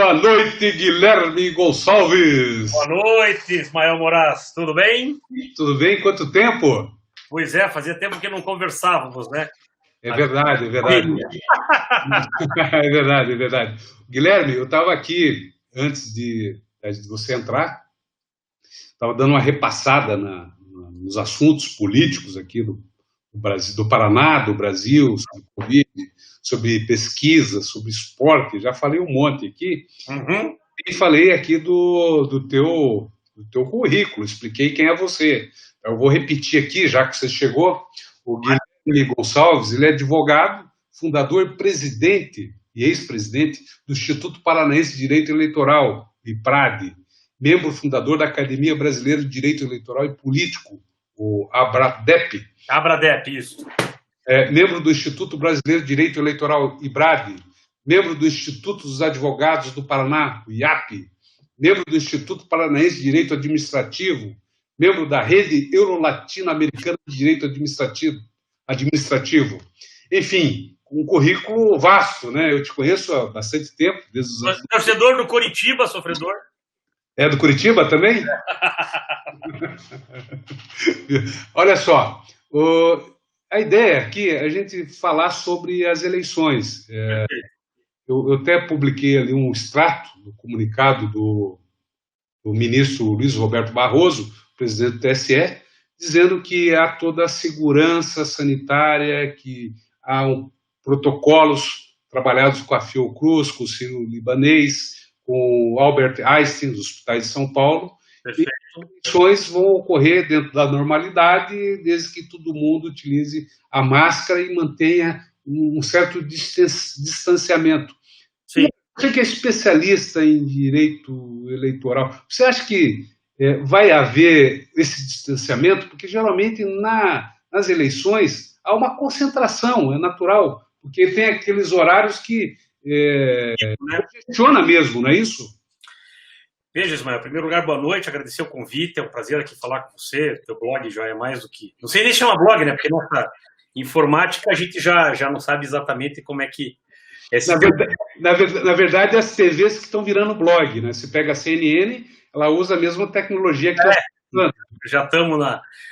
Boa noite, Guilherme Gonçalves. Boa noite, Ismael Moraes. Tudo bem? Tudo bem? Quanto tempo? Pois é, fazia tempo que não conversávamos, né? É verdade, é verdade. É verdade, é verdade. Guilherme, eu estava aqui, antes de você entrar, estava dando uma repassada nos assuntos políticos aqui do Brasil, do Paraná, do Brasil, sobre Covid, sobre pesquisa, sobre esporte, já falei um monte aqui. Uhum. E falei aqui do teu currículo, expliquei quem é você. Eu vou repetir aqui, já que você chegou, o Guilherme Gonçalves, ele é advogado, fundador, presidente e ex-presidente do Instituto Paranaense de Direito Eleitoral, IPRADE, membro fundador da Academia Brasileira de Direito Eleitoral e Político, o ABRADEP. ABRADEP, isso. Membro do Instituto Brasileiro de Direito Eleitoral, IBRADE, membro do Instituto dos Advogados do Paraná, o IAP, membro do Instituto Paranaense de Direito Administrativo, membro da Rede Euro-Latino-Americana de Direito Administrativo. Enfim, um currículo vasto, né? Eu te conheço há bastante tempo. Desde os anos... Torcedor do Coritiba, sofredor. É do Curitiba também? Olha só, a ideia aqui é a gente falar sobre as eleições. Eu até publiquei ali um extrato do comunicado do ministro Luiz Roberto Barroso, presidente do TSE, dizendo que há toda a segurança sanitária, que há protocolos trabalhados com a Fiocruz, com o Sírio-Libanês, com o Albert Einstein, dos hospitais de São Paulo. Perfeito. E as eleições vão ocorrer dentro da normalidade, desde que todo mundo utilize a máscara e mantenha um certo distanciamento. Sim. Você que é especialista em direito eleitoral, você acha que vai haver esse distanciamento? Porque geralmente nas eleições há uma concentração, é natural, porque tem aqueles horários que funciona mesmo, não é isso? Veja, Ismael, em primeiro lugar, boa noite, agradecer o convite, é um prazer aqui falar com você, teu blog já é mais do que... Não sei nem chamar blog, né, porque nossa informática a gente já não sabe exatamente como é que... Na verdade, as TVs que estão virando blog, né? Você pega a CNN, ela usa a mesma tecnologia que já estamos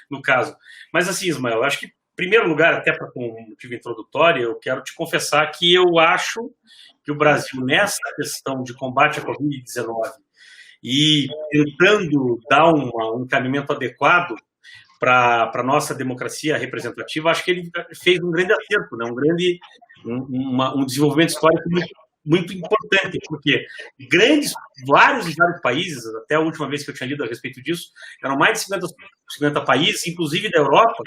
no caso. Mas assim, Ismael, eu acho que, em primeiro lugar, até para um motivo introdutório, eu quero te confessar que eu acho que o Brasil, nessa questão de combate à Covid-19, e tentando dar um encaminhamento adequado para a nossa democracia representativa, acho que ele fez um grande acerto, né? Um desenvolvimento histórico muito importante, porque vários países, até a última vez que eu tinha lido a respeito disso, eram mais de 50 países, inclusive da Europa,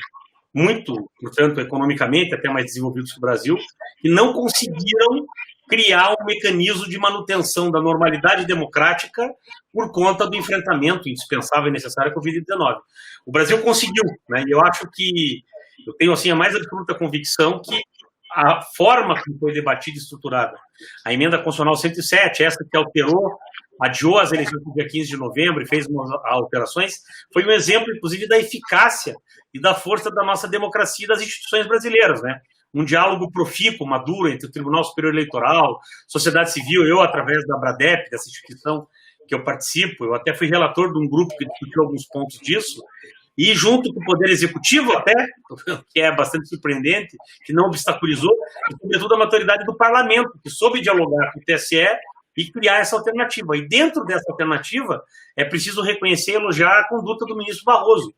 muito, portanto, economicamente, até mais desenvolvidos que o Brasil, que não conseguiram criar um mecanismo de manutenção da normalidade democrática por conta do enfrentamento indispensável e necessário à Covid-19. O Brasil conseguiu, né? E eu acho que, eu tenho assim a mais absoluta convicção que a forma como foi debatida e estruturada, a emenda constitucional 107, essa que adiou as eleições para o dia 15 de novembro e fez umas alterações, foi um exemplo, inclusive, da eficácia e da força da nossa democracia e das instituições brasileiras, né? Um diálogo profícuo, maduro, entre o Tribunal Superior Eleitoral, sociedade civil, eu, através da ABRADEP, dessa instituição que eu participo, eu até fui relator de um grupo que discutiu alguns pontos disso, e junto com o Poder Executivo até, que é bastante surpreendente, que não obstaculizou, e sobretudo a maturidade do Parlamento, que soube dialogar com o TSE e criar essa alternativa. E dentro dessa alternativa, é preciso reconhecer e elogiar a conduta do ministro Barroso,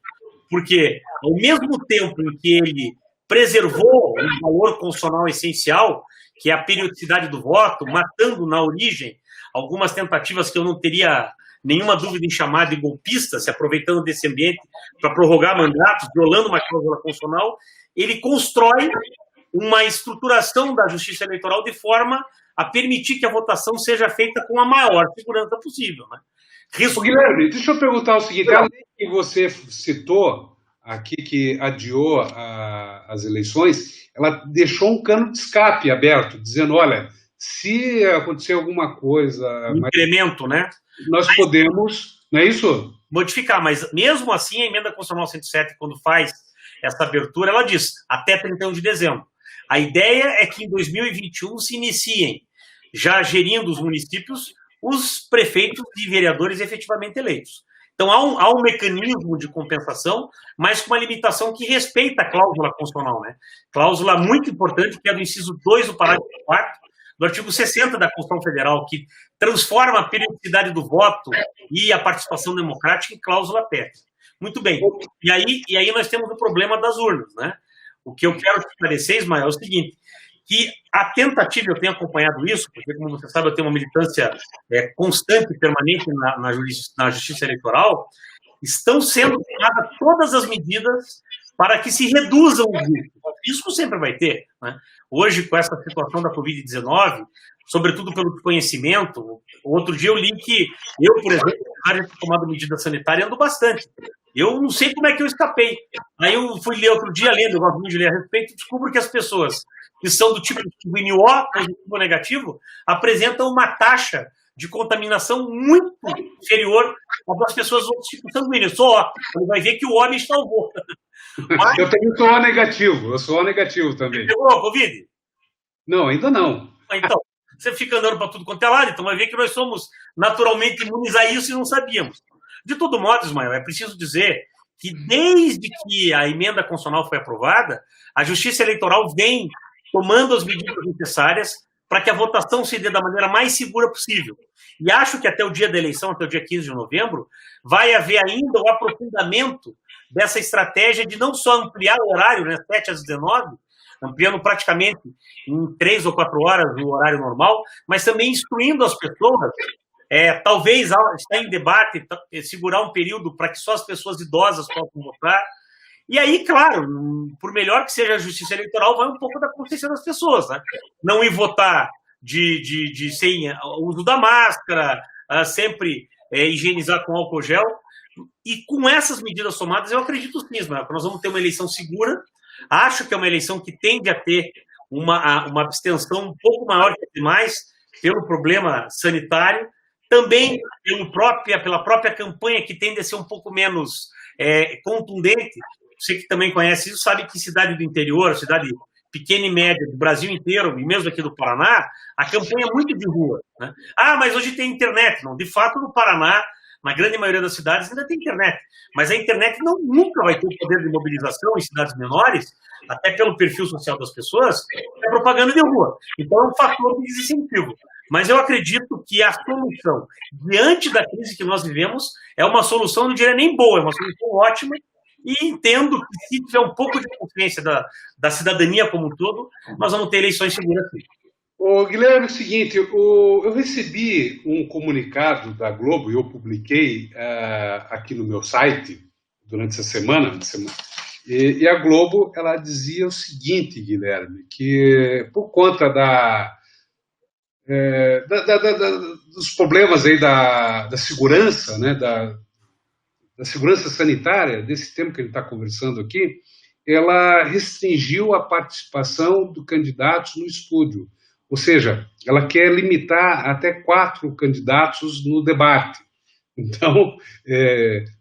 porque ao mesmo tempo em que ele preservou um valor constitucional essencial, que é a periodicidade do voto, matando na origem algumas tentativas que eu não teria nenhuma dúvida em chamar de golpistas, se aproveitando desse ambiente para prorrogar mandatos, violando uma cláusula constitucional, ele constrói uma estruturação da justiça eleitoral de forma a permitir que a votação seja feita com a maior segurança possível, né? Guilherme, deixa eu perguntar o seguinte, a lei que você citou aqui, que adiou as eleições, ela deixou um cano de escape aberto, dizendo, olha, se acontecer alguma coisa... Incremento, né? Nós podemos, não é isso? Modificar, mas mesmo assim a emenda constitucional 107, quando faz essa abertura, ela diz, até 31 de dezembro. A ideia é que em 2021 se iniciem, já gerindo os municípios, os prefeitos e vereadores efetivamente eleitos. Então, há um mecanismo de compensação, mas com uma limitação que respeita a cláusula constitucional, né? Cláusula muito importante, que é do inciso 2 do parágrafo 4º do artigo 60 da Constituição Federal, que transforma a periodicidade do voto e a participação democrática em cláusula pétrea. Muito bem. E aí nós temos o problema das urnas, né? O que eu quero esclarecer, Ismael, é o seguinte, que a tentativa, eu tenho acompanhado isso, porque, como você sabe, eu tenho uma militância constante e permanente na Justiça Eleitoral, estão sendo tomadas todas as medidas para que se reduzam os riscos. Isso sempre vai ter, né? Hoje, com essa situação da Covid-19, sobretudo pelo desconhecimento, outro dia eu li que eu, por exemplo, apesar de ter tomado medida sanitária, ando bastante. Eu não sei como é que eu escapei. Aí eu fui ler outro dia, eu gosto muito de ler a respeito, e descubro que as pessoas que são do tipo NO, positivo ou negativo, apresentam uma taxa de contaminação muito inferior à das pessoas do outro tipo sanguíneo. Só ele vai ver que o homem salvou. Mas... Eu também sou O negativo, eu sou O negativo também. Você pegou a Covid? Não, ainda não. Então, você fica andando para tudo quanto é lado, então vai ver que nós somos naturalmente imunes a isso e não sabíamos. De todo modo, Ismael, é preciso dizer que desde que a emenda constitucional foi aprovada, a Justiça Eleitoral vem tomando as medidas necessárias para que a votação se dê da maneira mais segura possível. E acho que até o dia da eleição, até o dia 15 de novembro, vai haver ainda o aprofundamento dessa estratégia de não só ampliar o horário, né, 7 às 19, ampliando praticamente em 3 ou 4 horas o horário normal, mas também instruindo as pessoas, talvez está em debate, segurar um período para que só as pessoas idosas possam votar. E aí, claro, por melhor que seja a justiça eleitoral, vai um pouco da consciência das pessoas, né? Não ir votar sem o uso da máscara, sempre higienizar com álcool gel. E com essas medidas somadas, eu acredito sim, que nós vamos ter uma eleição segura. Acho que é uma eleição que tende a ter uma abstenção um pouco maior que as demais, pelo problema sanitário, também pela própria campanha, que tende a ser um pouco menos contundente. Você que também conhece isso, sabe que cidade do interior, cidade pequena e média do Brasil inteiro, e mesmo aqui do Paraná, a campanha é muito de rua, né? Ah, mas hoje tem internet. Não, de fato, no Paraná, na grande maioria das cidades, ainda tem internet. Mas a internet nunca vai ter o poder de mobilização em cidades menores, até pelo perfil social das pessoas, é propaganda de rua. Então, é um fator de desincentivo. Mas eu acredito que a solução, diante da crise que nós vivemos, é uma solução, não diria nem boa, é uma solução ótima, e entendo que se tiver um pouco de consciência da cidadania como um todo, nós vamos ter eleições seguras. Ô, Guilherme, é o seguinte, eu recebi um comunicado da Globo, e eu publiquei aqui no meu site durante essa semana, e a Globo, ela dizia o seguinte, Guilherme, que por conta dos problemas aí da segurança, né, da segurança sanitária, desse tema que a gente está conversando aqui, ela restringiu a participação dos candidatos no estúdio. Ou seja, ela quer limitar até 4 candidatos no debate. Então,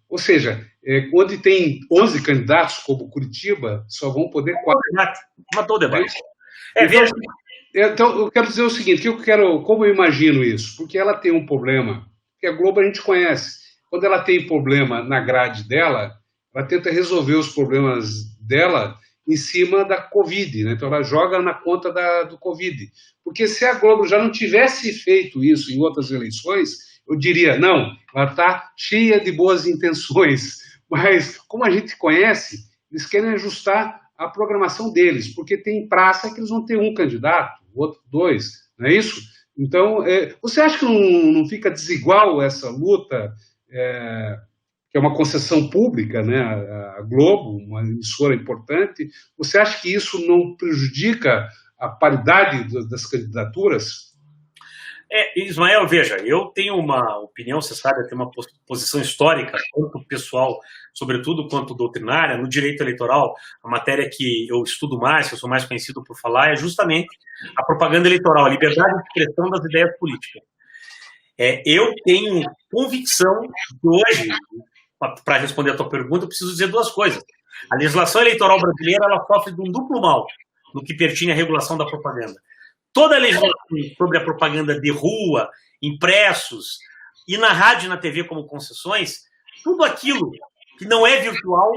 ou seja, onde tem 11 candidatos, como Curitiba, só vão poder 4. Matou o debate. Então, eu quero dizer o seguinte, como eu imagino isso? Porque ela tem um problema, que a Globo a gente conhece. Quando ela tem problema na grade dela, ela tenta resolver os problemas dela em cima da Covid, né? Então ela joga na conta do Covid. Porque se a Globo já não tivesse feito isso em outras eleições, eu diria, não, ela está cheia de boas intenções, mas como a gente conhece, eles querem ajustar a programação deles, porque tem praça que eles vão ter um candidato, outro 2, não é isso? Então, você acha que não fica desigual essa luta, que é uma concessão pública, né, a Globo, uma emissora importante, você acha que isso não prejudica a paridade das candidaturas? Ismael, veja, eu tenho uma opinião, você sabe, eu tenho uma posição histórica, tanto pessoal, sobretudo, quanto doutrinária. No direito eleitoral, a matéria que eu estudo mais, que eu sou mais conhecido por falar, é justamente a propaganda eleitoral, a liberdade de expressão das ideias políticas. Eu tenho convicção que hoje, para responder a tua pergunta, eu preciso dizer 2 coisas. A legislação eleitoral brasileira, ela sofre de um duplo mal no que pertine à regulação da propaganda. Toda a legislação sobre a propaganda de rua impressos, e na rádio e na TV como concessões, tudo aquilo que não é virtual,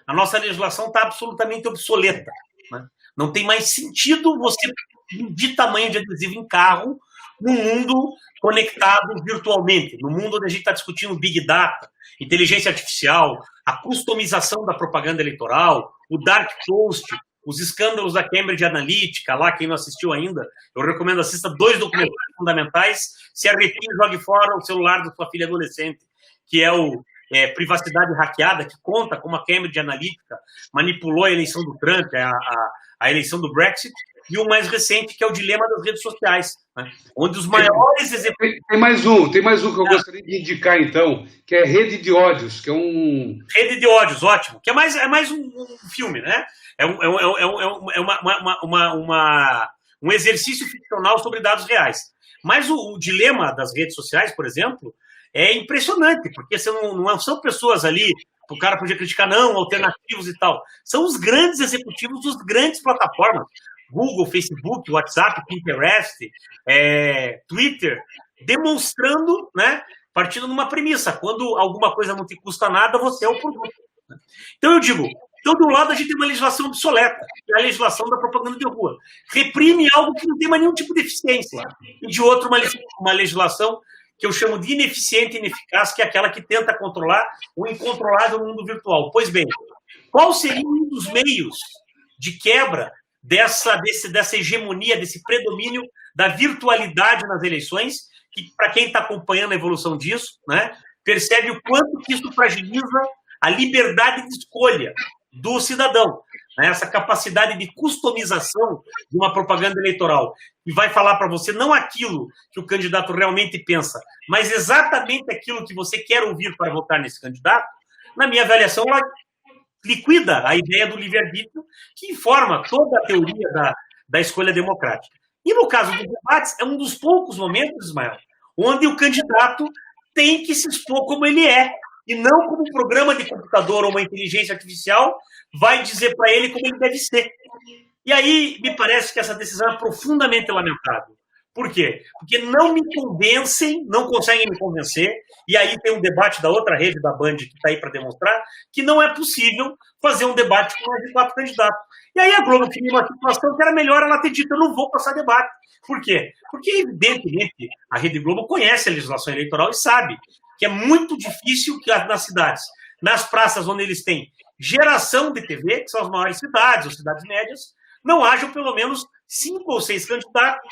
a nossa legislação está absolutamente obsoleta. Né? Não tem mais sentido você medir tamanho de adesivo em carro no mundo conectado virtualmente, no mundo onde a gente está discutindo Big Data, inteligência artificial, a customização da propaganda eleitoral, o dark post, os escândalos da Cambridge Analytica, lá, quem não assistiu ainda, eu recomendo assista 2 documentários fundamentais, se arrepie e jogue fora o celular da sua filha adolescente, que é o Privacidade Hackeada, que conta como a Cambridge Analytica manipulou a eleição do Trump, a eleição do Brexit, e o mais recente, que é o dilema das redes sociais, né? Onde os maiores executivos... Tem mais um que eu gostaria de indicar, então, que é Rede de Ódios, que é um... Rede de Ódios, ótimo, que é mais um filme, né? É um exercício ficcional sobre dados reais. Mas o dilema das redes sociais, por exemplo, é impressionante, porque não são pessoas ali, o cara podia criticar, não, alternativos e tal. São os grandes executivos dos grandes plataformas. Google, Facebook, WhatsApp, Pinterest, Twitter, demonstrando, né, partindo numa premissa, quando alguma coisa não te custa nada, você é o produto. Né? Então eu digo, de um lado a gente tem uma legislação obsoleta, que é a legislação da propaganda de rua. Reprime algo que não tem mais nenhum tipo de eficiência. E de outro, uma legislação que eu chamo de ineficiente e ineficaz, que é aquela que tenta controlar o incontrolável no mundo virtual. Pois bem, qual seria um dos meios de quebra dessa hegemonia, desse predomínio da virtualidade nas eleições, que, para quem está acompanhando a evolução disso, né, percebe o quanto que isso fragiliza a liberdade de escolha do cidadão, né, essa capacidade de customização de uma propaganda eleitoral, que vai falar para você não aquilo que o candidato realmente pensa, mas exatamente aquilo que você quer ouvir para votar nesse candidato. Na minha avaliação, ela liquida a ideia do livre-arbítrio, que informa toda a teoria da escolha democrática. E no caso dos debates, é um dos poucos momentos, Ismael, onde o candidato tem que se expor como ele é, e não como um programa de computador ou uma inteligência artificial vai dizer para ele como ele deve ser. E aí, me parece que essa decisão é profundamente lamentável. Por quê? Porque não me convencem, não conseguem me convencer, e aí tem um debate da outra rede, da Band, que está aí para demonstrar, que não é possível fazer um debate com mais de 4 candidatos. E aí a Globo tinha uma situação que era melhor ela ter dito, eu não vou passar debate. Por quê? Porque, evidentemente, a Rede Globo conhece a legislação eleitoral e sabe que é muito difícil que nas cidades, nas praças onde eles têm geração de TV, que são as maiores cidades, ou cidades médias, não hajam pelo menos 5 ou 6 candidatos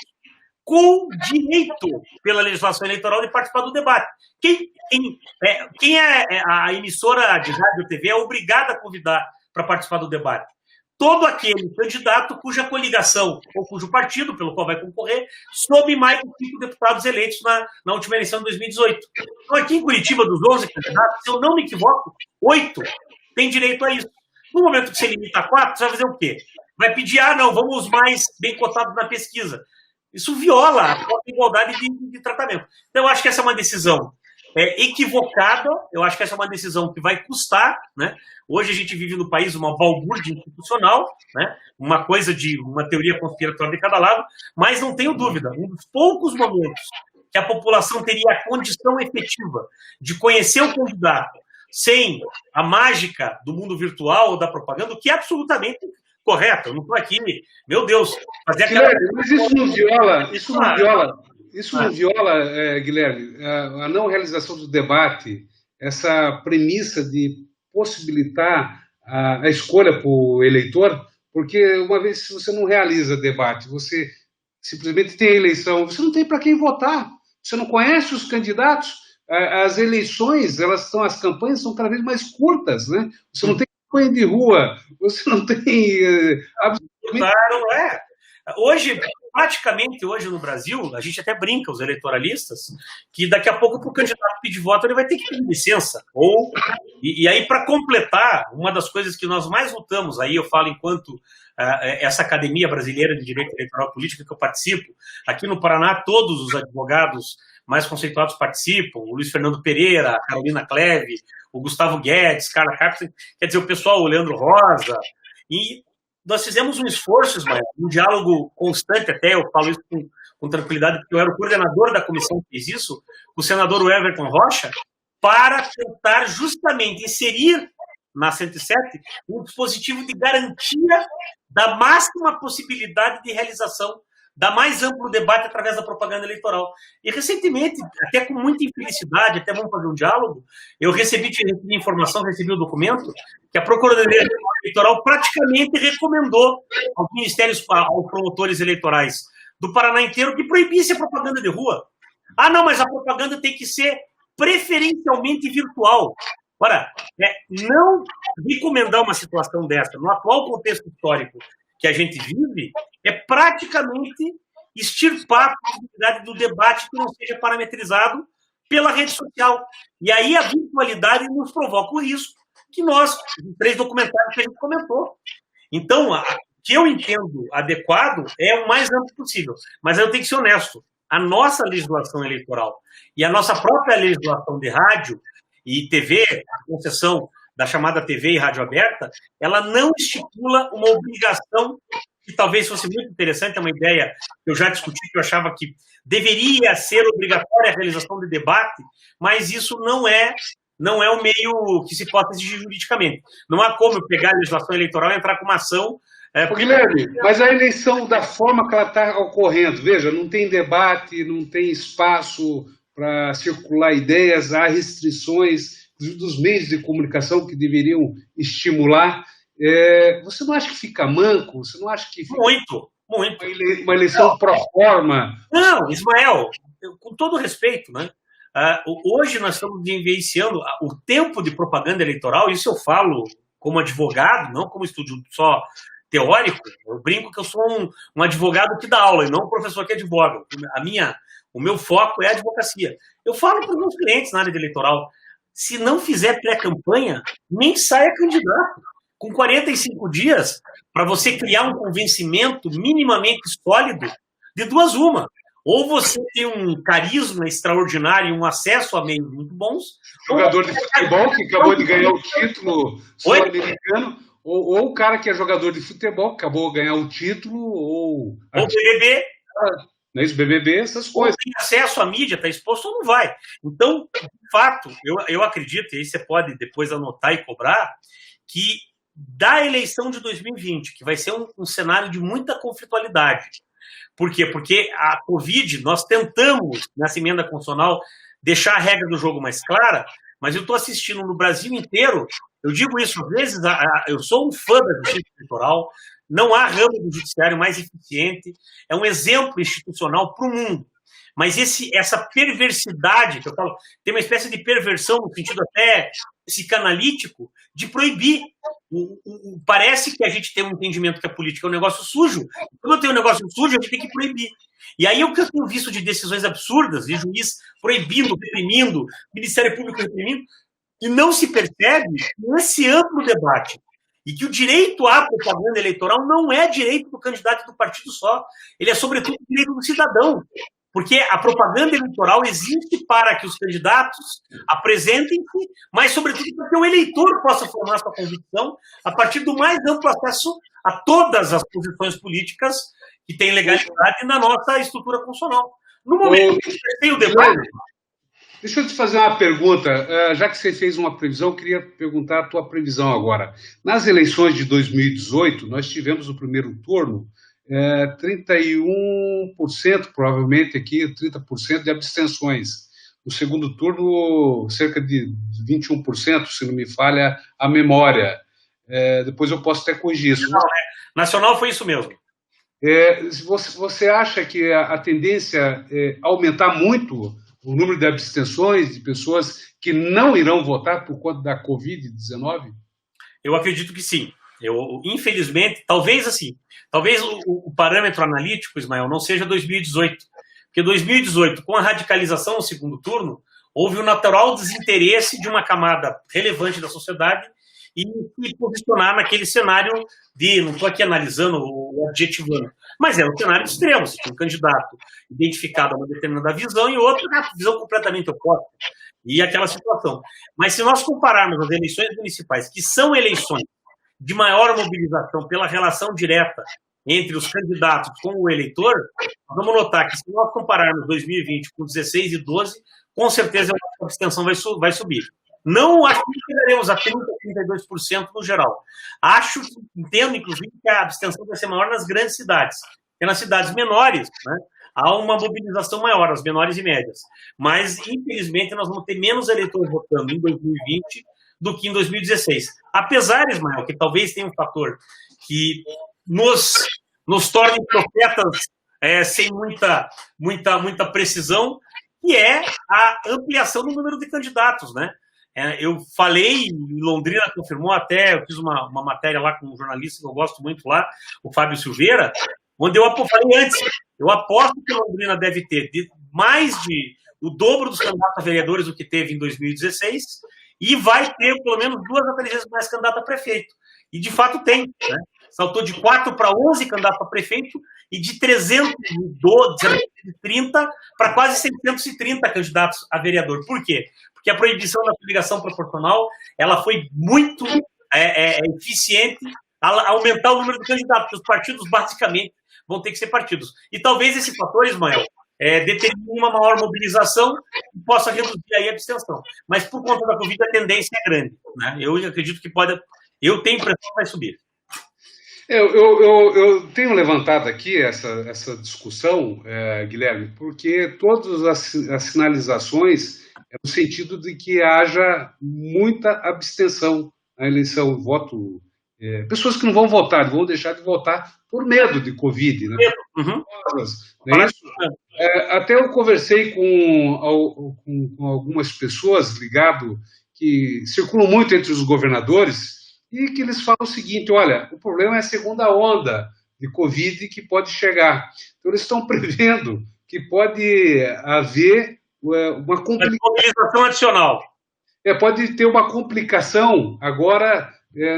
com direito, pela legislação eleitoral, de participar do debate. Quem é a emissora de rádio ou TV é obrigada a convidar para participar do debate? Todo aquele candidato cuja coligação ou cujo partido pelo qual vai concorrer sobe mais de 5 deputados eleitos na última eleição de 2018. Então, aqui em Curitiba, dos 11 candidatos, se eu não me equivoco, 8 têm direito a isso. No momento que você limita a 4, você vai fazer o quê? Vai pedir, não, vamos mais bem cotados na pesquisa. Isso viola a própria igualdade de tratamento. Então, eu acho que essa é uma decisão equivocada, eu acho que essa é uma decisão que vai custar, né? Hoje a gente vive no país uma balbúrdia institucional, né? Uma coisa de uma teoria conspiratória de cada lado, mas não tenho dúvida, um dos poucos momentos que a população teria a condição efetiva de conhecer o candidato sem a mágica do mundo virtual ou da propaganda, o que é absolutamente correto. Eu não estou aqui, meu Deus, fazer aquela... Mas isso não viola, Guilherme, a não realização do debate, essa premissa de possibilitar a escolha para o eleitor, porque uma vez que você não realiza debate, você simplesmente tem a eleição, você não tem para quem votar, você não conhece os candidatos, as eleições, as campanhas são cada vez mais curtas, né? Você não tem campanha de rua, você não tem... Hoje, praticamente hoje no Brasil, a gente até brinca, os eleitoralistas, que daqui a pouco para o candidato pedir voto ele vai ter que pedir licença. E aí, para completar, uma das coisas que nós mais lutamos, aí eu falo enquanto essa Academia Brasileira de Direito Eleitoral e Política que eu participo, aqui no Paraná todos os advogados mais conceituados participam, o Luiz Fernando Pereira, a Carolina Cleve, o Gustavo Guedes, Carla Carpenter, quer dizer, o pessoal, o Leandro Rosa, e nós fizemos um esforço, Ismael, um diálogo constante, até eu falo isso com tranquilidade, porque eu era o coordenador da comissão que fez isso, o senador Everton Rocha, para tentar justamente inserir na 107 um dispositivo de garantia da máxima possibilidade de realização da mais amplo debate através da propaganda eleitoral. E recentemente, até com muita infelicidade, até vamos fazer um diálogo, eu recebi informação, recebi o documento, que a Procuradoria Eleitoral praticamente recomendou aos ministérios, aos promotores eleitorais do Paraná inteiro que proibisse a propaganda de rua. Ah, não, mas a propaganda tem que ser preferencialmente virtual. Ora, não recomendar uma situação dessa, no atual contexto histórico que a gente vive, é praticamente extirpar a possibilidade do debate que não seja parametrizado pela rede social. E aí a virtualidade nos provoca o risco que nós, os 3 documentários que a gente comentou. Então, o que eu entendo adequado é o mais amplo possível. Mas eu tenho que ser honesto. A nossa legislação eleitoral e a nossa própria legislação de rádio e TV, a concessão da chamada TV e rádio aberta, ela não estipula uma obrigação que talvez fosse muito interessante, é uma ideia que eu já discuti, que eu achava que deveria ser obrigatória a realização de debate, mas isso não é o meio que se possa exigir juridicamente. Não há como eu pegar a legislação eleitoral e entrar com uma ação... Guilherme, mas a eleição, da forma que ela está ocorrendo, veja, não tem debate, não tem espaço para circular ideias, há restrições dos meios de comunicação que deveriam estimular. Você não acha que fica manco? Você não acha que fica muito. Uma eleição pro forma? Não, Ismael, com todo respeito, né? Hoje nós estamos vivenciando o tempo de propaganda eleitoral, isso eu falo como advogado, não como estúdio só teórico. Eu brinco que eu sou um advogado que dá aula e não um professor que advoga. O meu foco é a advocacia. Eu falo para os meus clientes na área de eleitoral, se não fizer pré-campanha, nem saia candidato. Com 45 dias, para você criar um convencimento minimamente sólido, de duas uma. Ou você tem um carisma extraordinário, um acesso a meios muito bons. Jogador de futebol que acabou de ganhar o título sul-americano, ou o cara que é jogador de futebol que acabou de ganhar o título, ou BBB. Não é isso, BBB, essas coisas. Tem acesso à mídia, está exposto ou não vai. Então, de fato, eu acredito, e aí você pode depois anotar e cobrar, que da eleição de 2020, que vai ser um cenário de muita conflitualidade. Por quê? Porque a Covid, nós tentamos, nessa emenda constitucional, deixar a regra do jogo mais clara, mas eu estou assistindo no Brasil inteiro, eu digo isso às vezes, eu sou um fã da justiça eleitoral, não há ramo do judiciário mais eficiente, é um exemplo institucional para o mundo. Mas essa perversidade, que eu falo, tem uma espécie de perversão, no sentido até psicanalítico, de proibir. Parece que a gente tem um entendimento que a política é um negócio sujo. Quando eu tenho um negócio sujo, a gente tem que proibir. E aí o que eu tenho visto de decisões absurdas, de juiz proibindo, reprimindo, Ministério Público reprimindo, e não se percebe nesse amplo debate. E que o direito à propaganda eleitoral não é direito do candidato do partido só. Ele é, sobretudo, direito do cidadão. Porque a propaganda eleitoral existe para que os candidatos apresentem-se, mas, sobretudo, para que o eleitor possa formar sua convicção a partir do mais amplo acesso a todas as posições políticas que têm legalidade na nossa estrutura constitucional. No momento que tem o debate... Deixa eu te fazer uma pergunta. Já que você fez uma previsão, eu queria perguntar a tua previsão agora. Nas eleições de 2018, nós tivemos o primeiro turno, 31%, provavelmente aqui, 30% de abstenções. No segundo turno, cerca de 21%, se não me falha a memória. Depois eu posso até corrigir isso. Nacional foi isso mesmo. Você acha que a tendência é aumentar muito o número de abstenções de pessoas que não irão votar por conta da Covid-19? Eu acredito que sim. Infelizmente, talvez o parâmetro analítico, Ismael, não seja 2018. Porque 2018, com a radicalização no segundo turno, houve um natural desinteresse de uma camada relevante da sociedade e se posicionar naquele cenário de, não estou aqui analisando ou objetivando, mas é um cenário extremo. Você tem um candidato identificado a uma determinada visão e outro na visão completamente oposta. E aquela situação. Mas se nós compararmos as eleições municipais, que são eleições de maior mobilização pela relação direta entre os candidatos com o eleitor, vamos notar que se nós compararmos 2020 com 16 e 12, com certeza a abstenção vai subir. Não acho que chegaremos a 30%, 32% no geral. Entendo, inclusive, que a abstenção vai ser maior nas grandes cidades. Porque nas cidades menores, né, há uma mobilização maior, as menores e médias. Mas, infelizmente, nós vamos ter menos eleitores votando em 2020 do que em 2016. Apesar, Ismael, que talvez tenha um fator que nos torne profetas sem muita precisão, que é a ampliação do número de candidatos, né? Eu falei, Londrina confirmou até, eu fiz uma matéria lá com um jornalista que eu gosto muito lá, o Fábio Silveira, onde eu falei antes, eu aposto que Londrina deve ter mais de o dobro dos candidatos a vereadores do que teve em 2016 e vai ter pelo menos 2 a 3 vezes mais candidato a prefeito. E de fato tem, né? Saltou de 4 para 11 candidatos a prefeito e de 330 para quase 630 candidatos a vereador. Por quê? Porque a proibição da coligação proporcional ela foi muito eficiente a aumentar o número de candidatos, porque os partidos basicamente vão ter que ser partidos. E talvez esse fator, Ismael, determine uma maior mobilização e possa reduzir aí a abstenção. Mas por conta da Covid a tendência é grande, né? Eu acredito que eu tenho impressão que vai subir. Eu tenho levantado aqui essa discussão, Guilherme, porque todas as sinalizações é no sentido de que haja muita abstenção na eleição, voto. Pessoas que não vão votar, vão deixar de votar por medo de Covid, né? Uhum. Não é isso? Até eu conversei com algumas pessoas ligado que circulam muito entre os governadores e que eles falam o seguinte: olha, o problema é a segunda onda de Covid que pode chegar. Então, eles estão prevendo que pode haver uma complicação adicional. Pode ter uma complicação agora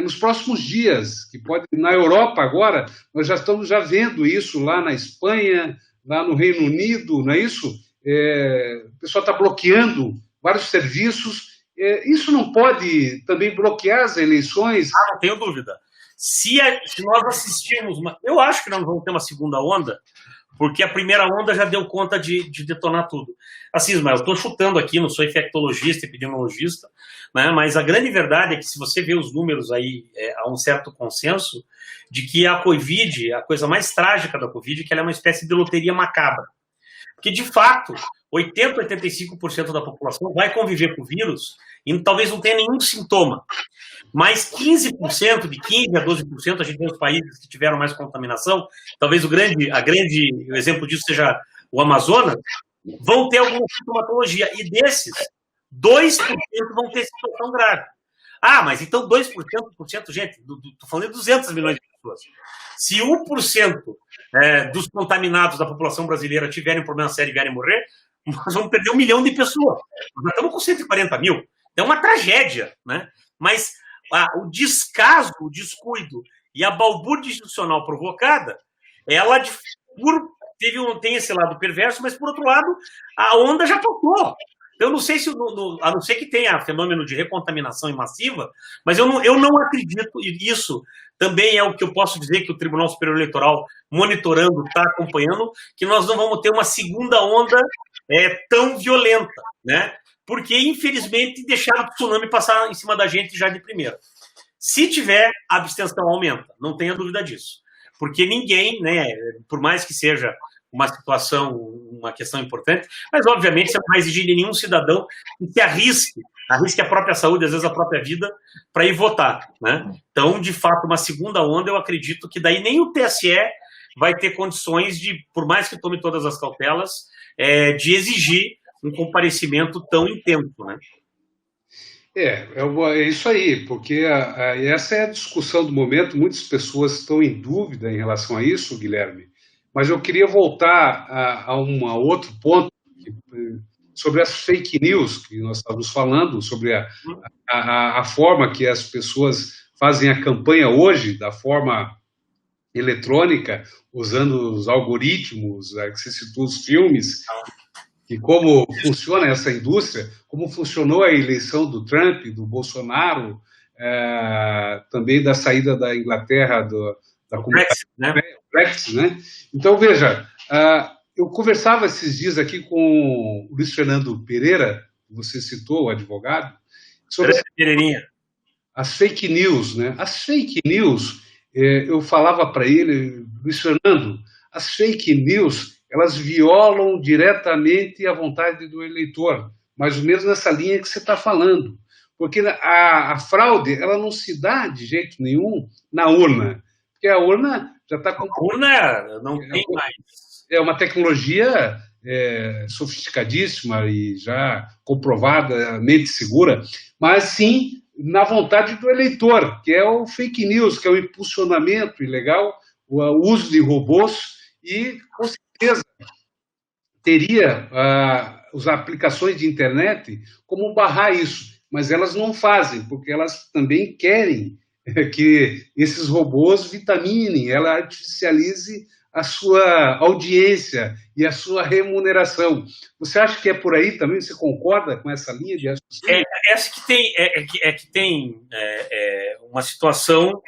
nos próximos dias, que pode, na Europa agora, nós já estamos vendo isso lá na Espanha, lá no Reino Unido, não é isso? O pessoal está bloqueando vários serviços. Isso não pode também bloquear as eleições? Não tenho dúvida. Se nós assistirmos eu acho que nós vamos ter uma segunda onda, porque a primeira onda já deu conta de detonar tudo. Assim, Ismael, eu estou chutando aqui, não sou infectologista, epidemiologista, né, mas a grande verdade é que se você vê os números aí, há um certo consenso de que a Covid, a coisa mais trágica da Covid, é que ela é uma espécie de loteria macabra. Porque, de fato, 80%, 85% da população vai conviver com o vírus e talvez não tenha nenhum sintoma. Mas 15%, de 15% a 12%, a gente tem os países que tiveram mais contaminação, talvez o exemplo disso seja o Amazonas, vão ter alguma sintomatologia. E desses, 2% vão ter situação grave. Mas então 2%, gente, estou falando de 200 milhões de pessoas. Se 1% dos contaminados da população brasileira tiverem um problema sério e vierem morrer, nós vamos perder 1 milhão de pessoas. Nós já estamos com 140 mil. É uma tragédia, né? Mas o descaso, o descuido e a balbúrdia institucional provocada, ela tem esse lado perverso, mas, por outro lado, a onda já tocou. Eu não sei se, a não ser que tenha fenômeno de recontaminação massiva, mas eu não acredito, e isso também é o que eu posso dizer que o Tribunal Superior Eleitoral, monitorando, está acompanhando, que nós não vamos ter uma segunda onda tão violenta, né? Porque, infelizmente, deixaram o tsunami passar em cima da gente já de primeira. Se tiver, a abstenção aumenta, não tenha dúvida disso. Porque ninguém, né, por mais que seja uma situação, uma questão importante, mas, obviamente, você não vai exigir de nenhum cidadão que arrisque a própria saúde, às vezes a própria vida, para ir votar, né? Então, de fato, uma segunda onda, eu acredito que daí nem o TSE vai ter condições de, por mais que tome todas as cautelas, de exigir um comparecimento tão intenso, né? É isso aí, porque essa é a discussão do momento, muitas pessoas estão em dúvida em relação a isso, Guilherme, mas eu queria voltar a um outro ponto sobre as fake news que nós estávamos falando, sobre a forma que as pessoas fazem a campanha hoje, da forma eletrônica, usando os algoritmos, que se citou os filmes, e como funciona essa indústria, como funcionou a eleição do Trump, do Bolsonaro, também da saída da Inglaterra da Brexit, né? Brexit, né? Então, veja, eu conversava esses dias aqui com o Luiz Fernando Pereira, que você citou, o advogado, sobre as fake news, né? As fake news, eu falava para ele, Luiz Fernando, as fake news, elas violam diretamente a vontade do eleitor, mais ou menos nessa linha que você está falando. Porque a fraude, ela não se dá de jeito nenhum na urna. Porque a urna já está com... A urna não tem mais. É uma tecnologia sofisticadíssima e já comprovadamente segura, mas sim na vontade do eleitor, que é o fake news, que é o impulsionamento ilegal, o uso de robôs, e com certeza teria as aplicações de internet como barrar isso, mas elas não fazem, porque elas também querem que esses robôs vitaminem, ela artificialize a sua audiência e a sua remuneração. Você acha que é por aí também? Você concorda com essa linha de raciocínio? Essa que tem uma situação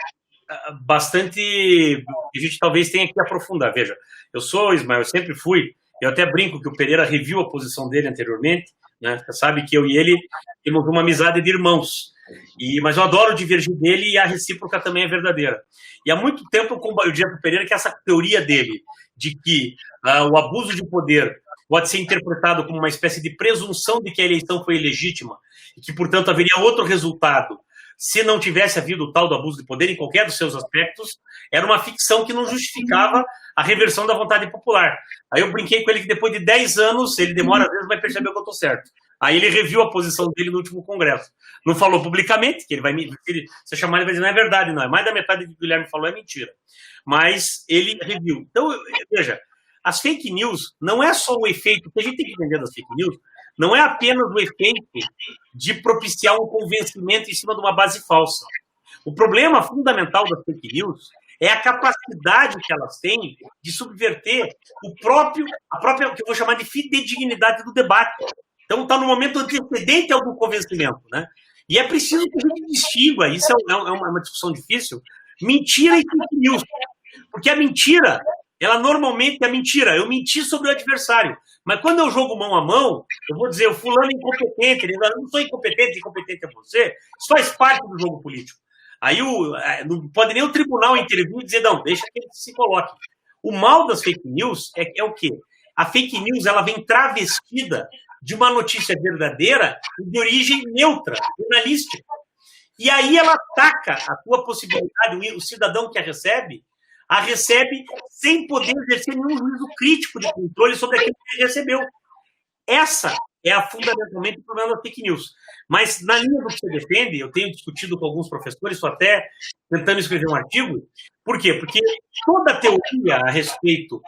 bastante que a gente talvez tenha que aprofundar. Veja, Ismael, eu sempre fui, eu até brinco que o Pereira reviu a posição dele anteriormente, né? Você sabe que eu e ele temos uma amizade de irmãos, mas eu adoro divergir dele e a recíproca também é verdadeira. E há muito tempo eu dizia para o Pereira que essa teoria dele de que o abuso de poder pode ser interpretado como uma espécie de presunção de que a eleição foi ilegítima e que, portanto, haveria outro resultado se não tivesse havido o tal do abuso de poder em qualquer dos seus aspectos, era uma ficção que não justificava a reversão da vontade popular. Aí eu brinquei com ele que depois de 10 anos, ele demora, às vezes vai perceber que eu estou certo. Aí ele reviu a posição dele no último congresso. Não falou publicamente, que ele vai me... Se eu chamar ele vai dizer, não é verdade, não. É mais da metade do que o Guilherme falou, é mentira. Mas ele reviu. Então, veja, as fake news não é só o efeito, que a gente tem que entender das fake news, não é apenas o efeito de propiciar um convencimento em cima de uma base falsa. O problema fundamental das fake news é a capacidade que elas têm de subverter a própria, que eu vou chamar de fidedignidade do debate. Então, está no momento antecedente ao do convencimento, né? E é preciso que a gente distinga, isso é uma discussão difícil, mentira e fake news. Porque a mentira, ela normalmente é mentira. Eu menti sobre o adversário. Mas quando eu jogo mão a mão, eu vou dizer, o fulano é incompetente, eu não sou incompetente é você. Isso faz parte do jogo político. Aí não pode nem o tribunal intervir e dizer, não, deixa que ele se coloque. O mal das fake news é o quê? A fake news, ela vem travestida de uma notícia verdadeira de origem neutra, jornalística. E aí ela ataca a tua possibilidade, o cidadão que a recebe sem poder exercer nenhum juízo crítico de controle sobre aquilo que ele recebeu. Essa é fundamentalmente o problema da fake news. Mas, na linha do que você defende, eu tenho discutido com alguns professores, estou até tentando escrever um artigo. Por quê? Porque toda a teoria a respeito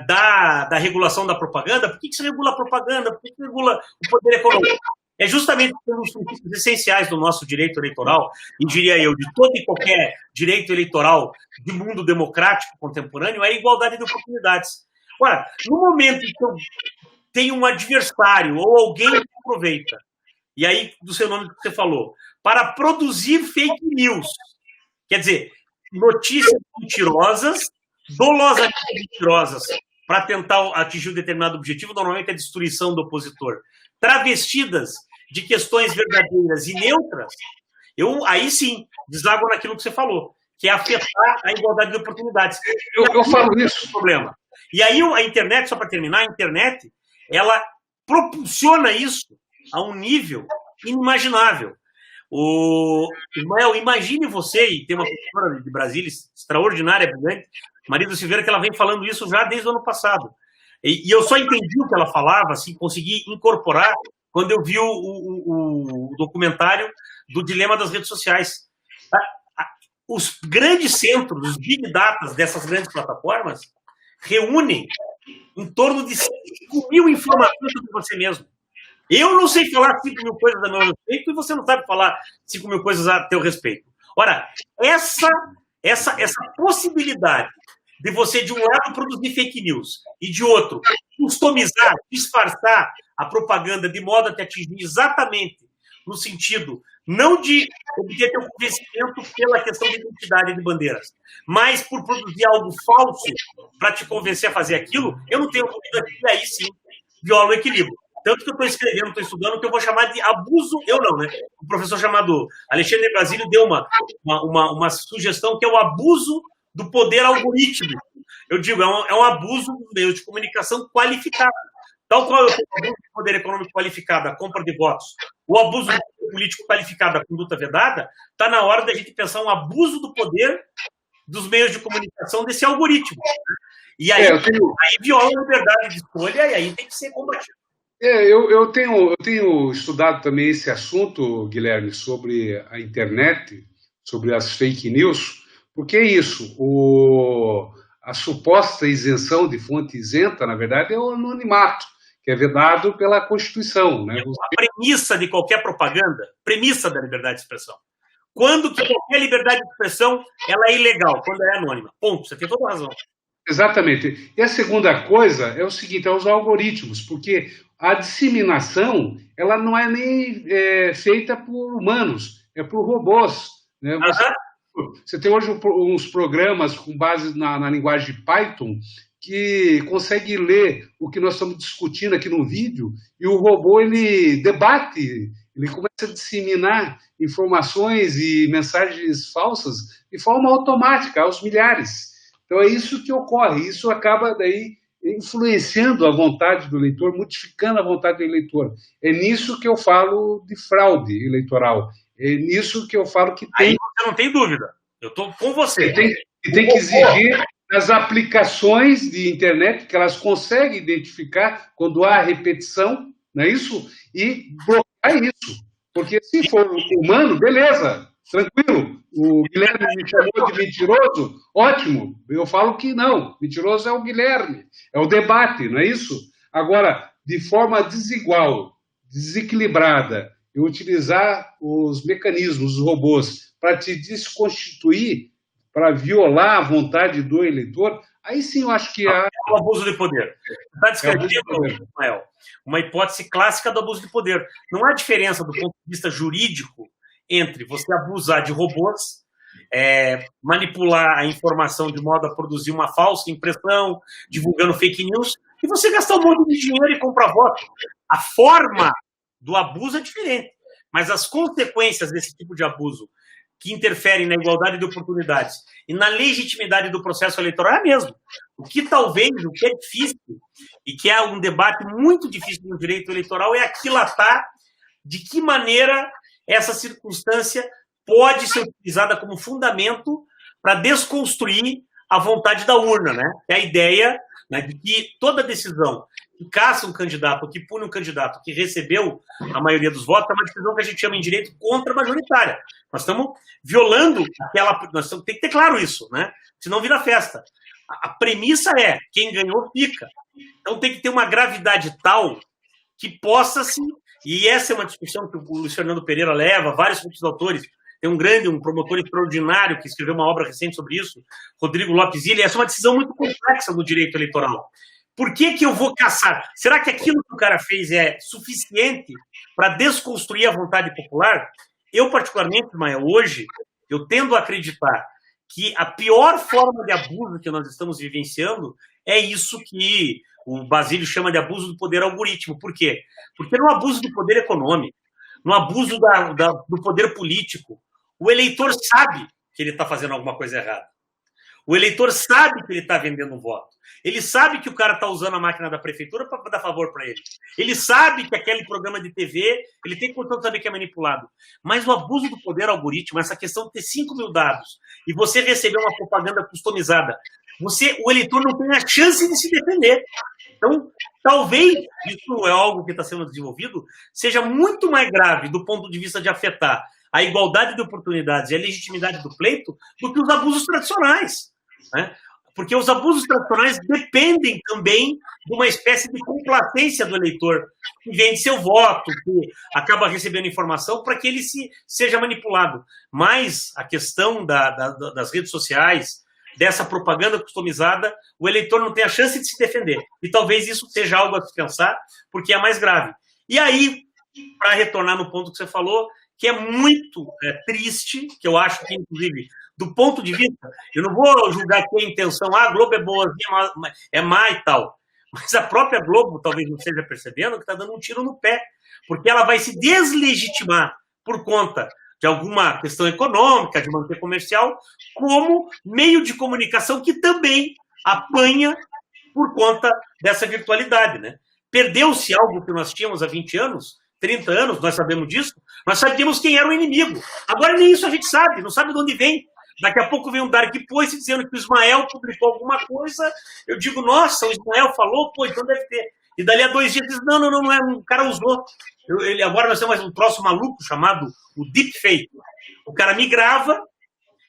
da regulação da propaganda, por que se regula a propaganda? Por que se regula o poder econômico? É justamente pelos princípios essenciais do nosso direito eleitoral, e diria eu, de todo e qualquer direito eleitoral de mundo democrático contemporâneo, é a igualdade de oportunidades. Ora, no momento em que eu tenho um adversário ou alguém que aproveita, e aí, do seu nome que você falou, para produzir fake news, quer dizer, notícias mentirosas, dolosamente mentirosas, para tentar atingir um determinado objetivo, normalmente a destruição do opositor, travestidas de questões verdadeiras e neutras, aí sim, deságua naquilo que você falou, que é afetar a igualdade de oportunidades. Eu falo isso. Problema. E aí a internet, só para terminar, a internet, ela propulsiona isso a um nível inimaginável. Ismael, imagine você, e tem uma professora de Brasília extraordinária, brilhante, Maria do Silveira, que ela vem falando isso já desde o ano passado. E eu só entendi o que ela falava, assim, consegui incorporar quando eu vi o documentário do dilema das redes sociais. Os grandes centros, os big data dessas grandes plataformas, reúnem em torno de 5 mil informações sobre você mesmo. Eu não sei falar 5 mil coisas a meu respeito e você não sabe falar 5 mil coisas a teu respeito. Ora, essa possibilidade de você, de um lado, produzir fake news e, de outro, customizar, disfarçar a propaganda de modo a te atingir exatamente no sentido não de obter teu convencimento pela questão de identidade de bandeiras, mas por produzir algo falso para te convencer a fazer aquilo, eu não tenho dúvida que aí sim viola o equilíbrio. Tanto que eu estou escrevendo, estou estudando o que eu vou chamar de abuso, eu não, né? O professor chamado Alexandre Brasílio deu uma sugestão que é o abuso do poder algorítmico. Eu digo, é um abuso do meio de comunicação qualificado. Tal qual eu tenho o abuso do poder econômico qualificado, a compra de votos, o abuso do poder político qualificado, a conduta vedada, está na hora da gente pensar um abuso do poder dos meios de comunicação desse algoritmo. E aí, aí viola a liberdade de escolha e aí tem que ser combatido. Eu tenho estudado também esse assunto, Guilherme, sobre a internet, sobre as fake news, porque é isso, a suposta isenção de fonte isenta, na verdade, é o anonimato, que é vedado pela Constituição. Né? A premissa de qualquer propaganda, premissa da liberdade de expressão. Quando que qualquer liberdade de expressão ela é ilegal, quando é anônima. Ponto, você tem toda a razão. Exatamente. E a segunda coisa é o seguinte, é os algoritmos, porque a disseminação ela não é nem feita por humanos, é por robôs. Né? Você tem hoje uns programas com base na linguagem Python que consegue ler o que nós estamos discutindo aqui no vídeo e o robô ele debate, ele começa a disseminar informações e mensagens falsas de forma automática aos milhares. Então é isso que ocorre, isso acaba daí influenciando a vontade do eleitor, modificando a vontade do eleitor. É nisso que eu falo de fraude eleitoral. É nisso que eu falo que tem... Aí você não tem dúvida. Eu estou com você. Tem que exigir das aplicações de internet que elas conseguem identificar quando há repetição, não é isso? E bloquear isso. Porque se for humano, beleza, tranquilo. O Guilherme me chamou de mentiroso, ótimo. Eu falo que não, mentiroso é o Guilherme, é o debate, não é isso? Agora, de forma desigual, desequilibrada, e utilizar os mecanismos, os robôs, para te desconstituir, para violar a vontade do eleitor, aí sim eu acho que há... É o abuso de poder. Está descrevendo, Rafael, uma hipótese clássica do abuso de poder. Não há diferença do ponto de vista jurídico entre você abusar de robôs, manipular a informação de modo a produzir uma falsa impressão, divulgando fake news, e você gastar um monte de dinheiro e comprar voto. A forma do abuso é diferente, mas as consequências desse tipo de abuso que interferem na igualdade de oportunidades e na legitimidade do processo eleitoral é a mesma. O que é difícil, e que é um debate muito difícil no direito eleitoral, é aquilatar de que maneira essa circunstância pode ser utilizada como fundamento para desconstruir a vontade da urna, né? É a ideia, né, de que toda decisão que caça um candidato, ou que pune um candidato que recebeu a maioria dos votos, é uma decisão que a gente chama em direito contra-majoritária. Nós estamos violando tem que ter claro isso, né? Senão vira festa. A premissa é, quem ganhou fica. Então tem que ter uma gravidade tal que possa-se, e essa é uma discussão que o Luiz Fernando Pereira leva, vários outros autores, tem um promotor extraordinário que escreveu uma obra recente sobre isso, Rodrigo Lopes Ilha, essa é uma decisão muito complexa do direito eleitoral. Por que eu vou caçar? Será que aquilo que o cara fez é suficiente para desconstruir a vontade popular? Eu, particularmente, Maia, hoje, eu tendo a acreditar que a pior forma de abuso que nós estamos vivenciando é isso que o Basílio chama de abuso do poder algoritmo. Por quê? Porque no abuso do poder econômico, no abuso do poder político, o eleitor sabe que ele está fazendo alguma coisa errada. O eleitor sabe que ele está vendendo um voto. Ele sabe que o cara está usando a máquina da prefeitura para dar favor para ele. Ele sabe que aquele programa de TV, ele tem condição de saber que é manipulado. Mas o abuso do poder algoritmo, essa questão de ter 5 mil dados e você receber uma propaganda customizada, o eleitor não tem a chance de se defender. Então, talvez, isso é algo que está sendo desenvolvido, seja muito mais grave do ponto de vista de afetar a igualdade de oportunidades e a legitimidade do pleito do que os abusos tradicionais, né? Porque os abusos tradicionais dependem também de uma espécie de complacência do eleitor, que vende seu voto, que acaba recebendo informação para que ele seja manipulado. Mas a questão das redes sociais, dessa propaganda customizada, o eleitor não tem a chance de se defender. E talvez isso seja algo a se pensar, porque é mais grave. E aí, para retornar no ponto que você falou, que é muito triste, que eu acho que, inclusive, do ponto de vista, eu não vou julgar que a intenção, a Globo é boazinha, é má e tal, mas a própria Globo, talvez não esteja percebendo, que está dando um tiro no pé, porque ela vai se deslegitimar por conta de alguma questão econômica, de manter comercial, como meio de comunicação que também apanha por conta dessa virtualidade, né? Perdeu-se algo que nós tínhamos há 20 anos, 30 anos, nós sabemos disso, nós sabíamos quem era o inimigo. Agora nem isso a gente sabe, não sabe de onde vem. Daqui a pouco vem um Dark Post dizendo que o Ismael publicou alguma coisa, eu digo, nossa, o Ismael falou, pô, então deve ter. E dali a 2 dias diz, não é, o cara usou. Agora nós temos mais um troço maluco chamado o Deepfake. O cara me grava,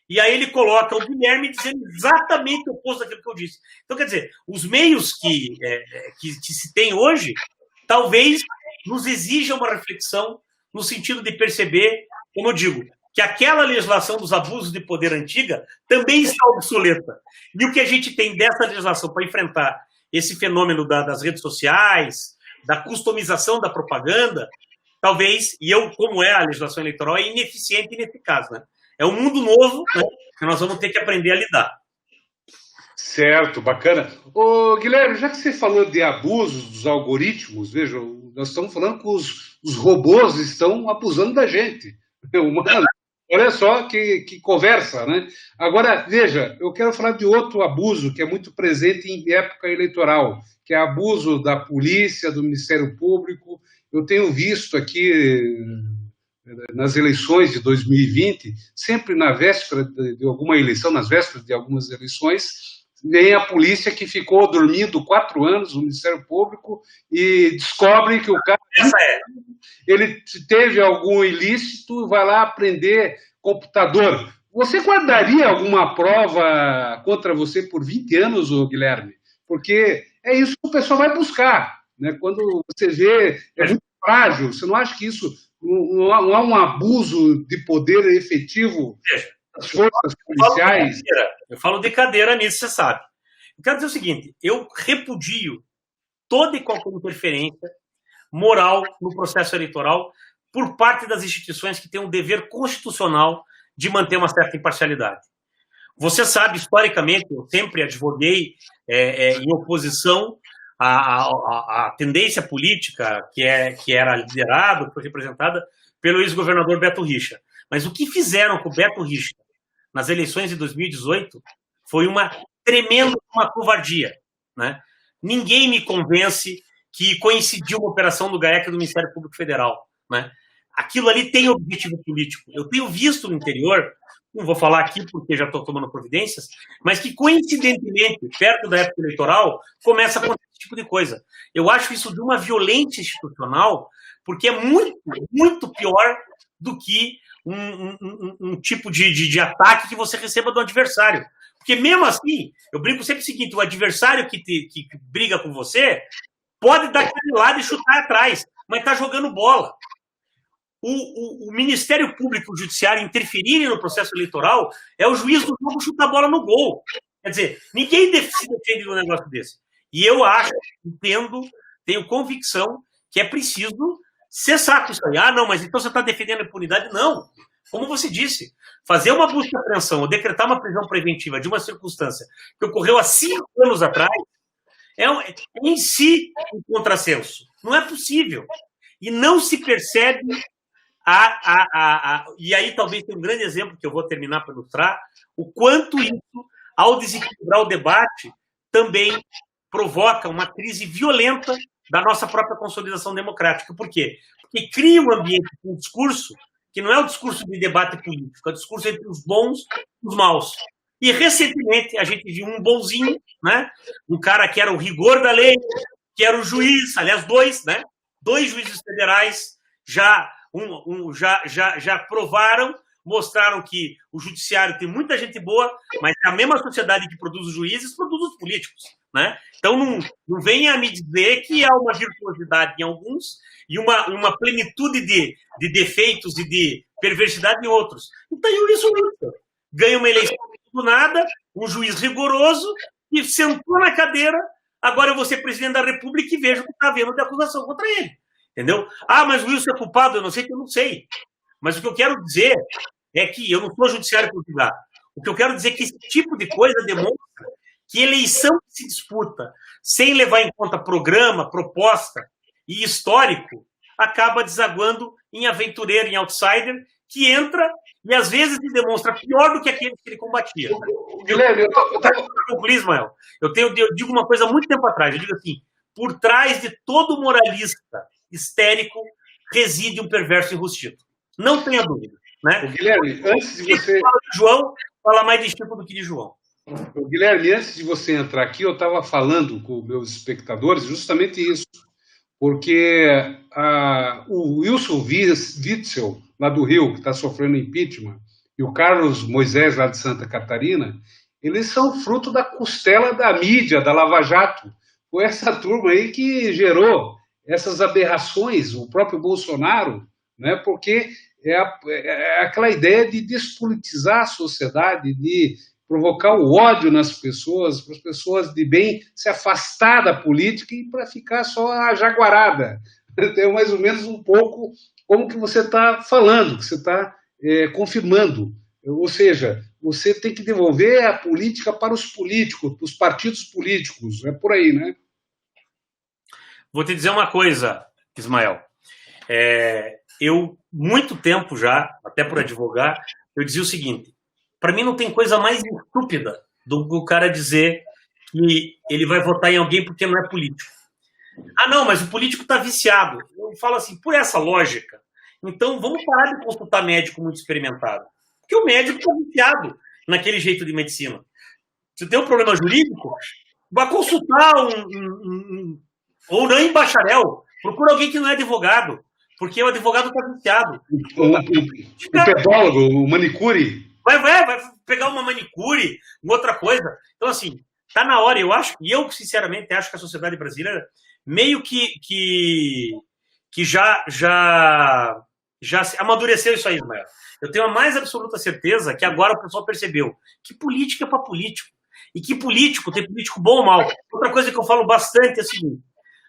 e aí ele coloca o Guilherme dizendo exatamente o oposto daquilo que eu disse. Então, quer dizer, os meios que se tem hoje, talvez nos exijam uma reflexão no sentido de perceber, como eu digo, que aquela legislação dos abusos de poder antiga também está obsoleta. E o que a gente tem dessa legislação para enfrentar esse fenômeno das redes sociais, da customização da propaganda, talvez, e como é a legislação eleitoral, é ineficiente e ineficaz, né? É um mundo novo, né, que nós vamos ter que aprender a lidar. Certo, bacana. Ô, Guilherme, já que você falou de abusos dos algoritmos, veja, nós estamos falando que os robôs estão abusando da gente. Humano, olha só que conversa, né? Agora, veja, eu quero falar de outro abuso que é muito presente em época eleitoral, que é abuso da polícia, do Ministério Público. Eu tenho visto aqui nas eleições de 2020, sempre na véspera de alguma eleição, nas vésperas de algumas eleições, vem a polícia que ficou dormindo 4 anos no Ministério Público e descobre que o cara ele teve algum ilícito, vai lá aprender computador. Você guardaria alguma prova contra você por 20 anos, Guilherme? Porque é isso que o pessoal vai buscar, né? Quando você vê, é muito frágil, você não acha que isso não há um abuso de poder efetivo das forças policiais? Eu falo de cadeira nisso, você sabe. Eu quero dizer o seguinte, eu repudio toda e qualquer interferência moral no processo eleitoral por parte das instituições que têm um dever constitucional de manter uma certa imparcialidade. Você sabe, historicamente, eu sempre advoguei em oposição à tendência política que era liderada, que foi representada pelo ex-governador Beto Richa. Mas o que fizeram com o Beto Richa nas eleições de 2018 foi uma tremenda covardia, né? Ninguém me convence que coincidiu uma operação do GAEC do Ministério Público Federal, né? Aquilo ali tem objetivo político. Eu tenho visto no interior, não vou falar aqui porque já estou tomando providências, mas que coincidentemente, perto da época eleitoral, começa a acontecer esse tipo de coisa. Eu acho isso de uma violência institucional, porque é muito, muito pior do que um tipo de ataque que você receba do adversário. Porque mesmo assim, eu brinco sempre o seguinte, o adversário que briga com você pode dar aquele lado e chutar atrás, mas está jogando bola. O Ministério Público e o Judiciário interferirem no processo eleitoral é o juiz do jogo chutar a bola no gol. Quer dizer, ninguém se defende de um negócio desse. E eu acho, entendo, tenho convicção que é preciso cessar com isso aí. Ah, não, mas então você está defendendo a impunidade? Não. Como você disse, fazer uma busca de apreensão ou decretar uma prisão preventiva de uma circunstância que ocorreu há 5 anos atrás é em si um contrassenso. Não é possível. E não se percebe e aí talvez tenha um grande exemplo que eu vou terminar para ilustrar o quanto isso, ao desequilibrar o debate, também provoca uma crise violenta da nossa própria consolidação democrática. Por quê? Porque cria um ambiente, um discurso que não é o discurso de debate político, é o discurso entre os bons e os maus. E recentemente a gente viu um bonzinho, né? Um cara que era o rigor da lei, que era o juiz, aliás, 2, né? 2 juízes federais já provaram, mostraram que o judiciário tem muita gente boa, mas a mesma sociedade que produz os juízes produz os políticos, né? Então não venha me dizer que há uma virtuosidade em alguns e uma plenitude de defeitos e de perversidade em outros. Então isso ganha uma eleição do nada, um juiz rigoroso e sentou na cadeira, agora eu vou ser presidente da República e vejo o que está havendo de acusação contra ele. Entendeu? Ah, mas o Wilson é culpado, eu não sei que eu não sei. Mas o que eu quero dizer é que eu não sou judiciário para julgar. O que eu quero dizer é que esse tipo de coisa demonstra que eleição que se disputa sem levar em conta programa, proposta e histórico acaba desaguando em aventureiro, em outsider, que entra e às vezes se demonstra pior do que aquele que ele combatia. Guilherme, eu digo uma coisa há muito tempo atrás, eu digo assim, por trás de todo moralista histérico reside um perverso enrustido. Não tenha dúvida. Né? Guilherme, antes de você... Fala de João, fala mais de Chico do que de João. Guilherme, antes de você entrar aqui, eu estava falando com meus espectadores justamente isso, porque o Wilson Witzel, lá do Rio, que está sofrendo impeachment, e o Carlos Moisés, lá de Santa Catarina, eles são fruto da costela da mídia, da Lava Jato. Foi essa turma aí que essas aberrações, o próprio Bolsonaro, né, porque é aquela ideia de despolitizar a sociedade, de provocar o ódio nas pessoas, para as pessoas de bem se afastar da política e para ficar só a jaguarada. É mais ou menos um pouco como que você está falando, que você está confirmando. Ou seja, você tem que devolver a política para os políticos, para os partidos políticos. É por aí, né? Vou te dizer uma coisa, Ismael. Eu, muito tempo já, até por advogar, eu dizia o seguinte: para mim não tem coisa mais estúpida do que o cara dizer que ele vai votar em alguém porque não é político. Ah, não, mas o político está viciado. Eu falo assim, por essa lógica, então vamos parar de consultar médico muito experimentado. Porque o médico está viciado naquele jeito de medicina. Se tem um problema jurídico, vai consultar ou não em bacharel, procura alguém que não é advogado, porque o advogado está viciado. O pedólogo, o manicure. Vai pegar uma manicure, outra coisa. Então, assim, tá na hora, eu acho, e eu, sinceramente, acho que a sociedade brasileira meio que já amadureceu isso aí, Ismael. Eu tenho a mais absoluta certeza que agora o pessoal percebeu que política é para político. E que político, tem político bom ou mal. Outra coisa que eu falo bastante é o seguinte: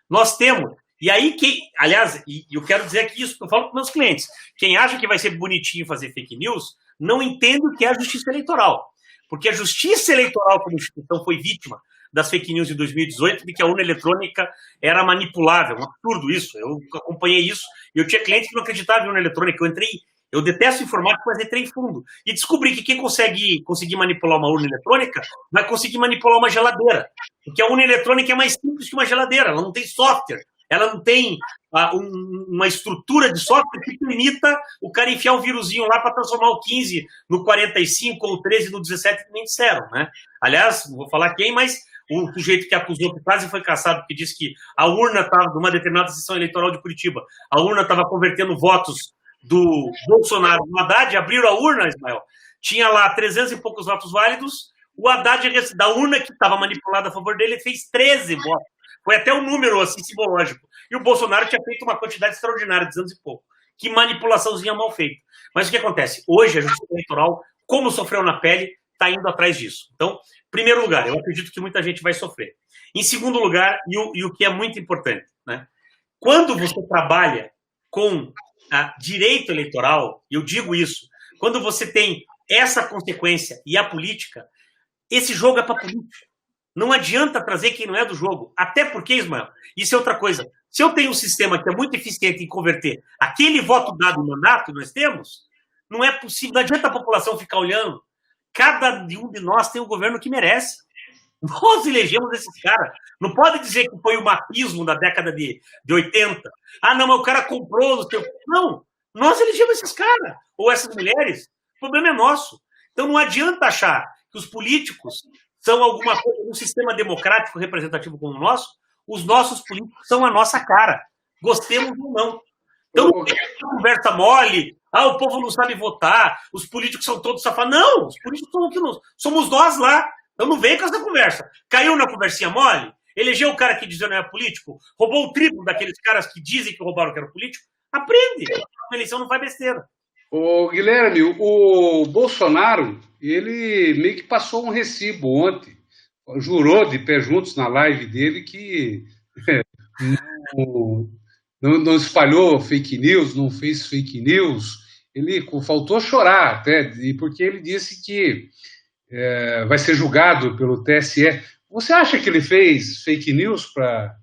nós temos, e aí, aliás, eu quero dizer aqui isso que eu falo para meus clientes: quem acha que vai ser bonitinho fazer fake news, não entende o que é a justiça eleitoral. Porque a justiça eleitoral como instituição foi vítima das fake news de 2018, de que a urna eletrônica era manipulável. Um absurdo isso. Eu acompanhei isso. E eu tinha clientes que não acreditavam em urna eletrônica. Eu detesto informática, mas entrei em fundo. E descobri que quem conseguir manipular uma urna eletrônica vai conseguir manipular uma geladeira. Porque a urna eletrônica é mais simples que uma geladeira. Ela não tem software. Ela não tem uma estrutura de software que permita o cara enfiar um vírusinho lá para transformar o 15 no 45 ou o 13 no 17, que nem disseram, né? Aliás, não vou falar quem, mas o sujeito que acusou, que quase foi caçado, porque disse que a urna estava, de uma determinada sessão eleitoral de Curitiba, a urna estava convertendo votos do Bolsonaro no Haddad, abriram a urna, Ismael, tinha lá 300 e poucos votos válidos, o Haddad, da urna que estava manipulada a favor dele, fez 13 votos. Foi até um número assim simbológico. E o Bolsonaro tinha feito uma quantidade extraordinária, 200 e pouco. Que manipulaçãozinha mal feita. Mas o que acontece? Hoje a justiça eleitoral, como sofreu na pele, está indo atrás disso. Então, em primeiro lugar, eu acredito que muita gente vai sofrer. Em segundo lugar, e o que é muito importante, né? Quando você trabalha com direito eleitoral, eu digo isso, quando você tem essa consequência e a política, esse jogo é para política. Não adianta trazer quem não é do jogo. Até porque, Ismael, isso é outra coisa. Se eu tenho um sistema que é muito eficiente em converter aquele voto dado no mandato que nós temos, não é possível. Não adianta a população ficar olhando. Cada um de nós tem o governo que merece. Nós elegemos esses caras. Não pode dizer que foi o mapismo da década de 80. Ah, não, mas o cara comprou no seu... Não, nós elegemos esses caras. Ou essas mulheres. O problema é nosso. Então não adianta achar que os políticos são alguma coisa, um sistema democrático representativo como o nosso, os nossos políticos são a nossa cara. Gostemos ou não. Então não tem conversa mole, o povo não sabe votar, os políticos são todos safados. Não, os políticos estão aqui, somos nós lá. Então não vem com essa conversa. Caiu na conversinha mole, elegeu o cara que dizia não é político, roubou o triplo daqueles caras que dizem que roubaram que era político. Aprende. A eleição não faz besteira. Guilherme, o Bolsonaro, ele meio que passou um recibo ontem. Jurou de pé juntos na live dele que não espalhou fake news, não fez fake news. Ele faltou chorar até, porque ele disse que vai ser julgado pelo TSE. Você acha que ele fez fake news para...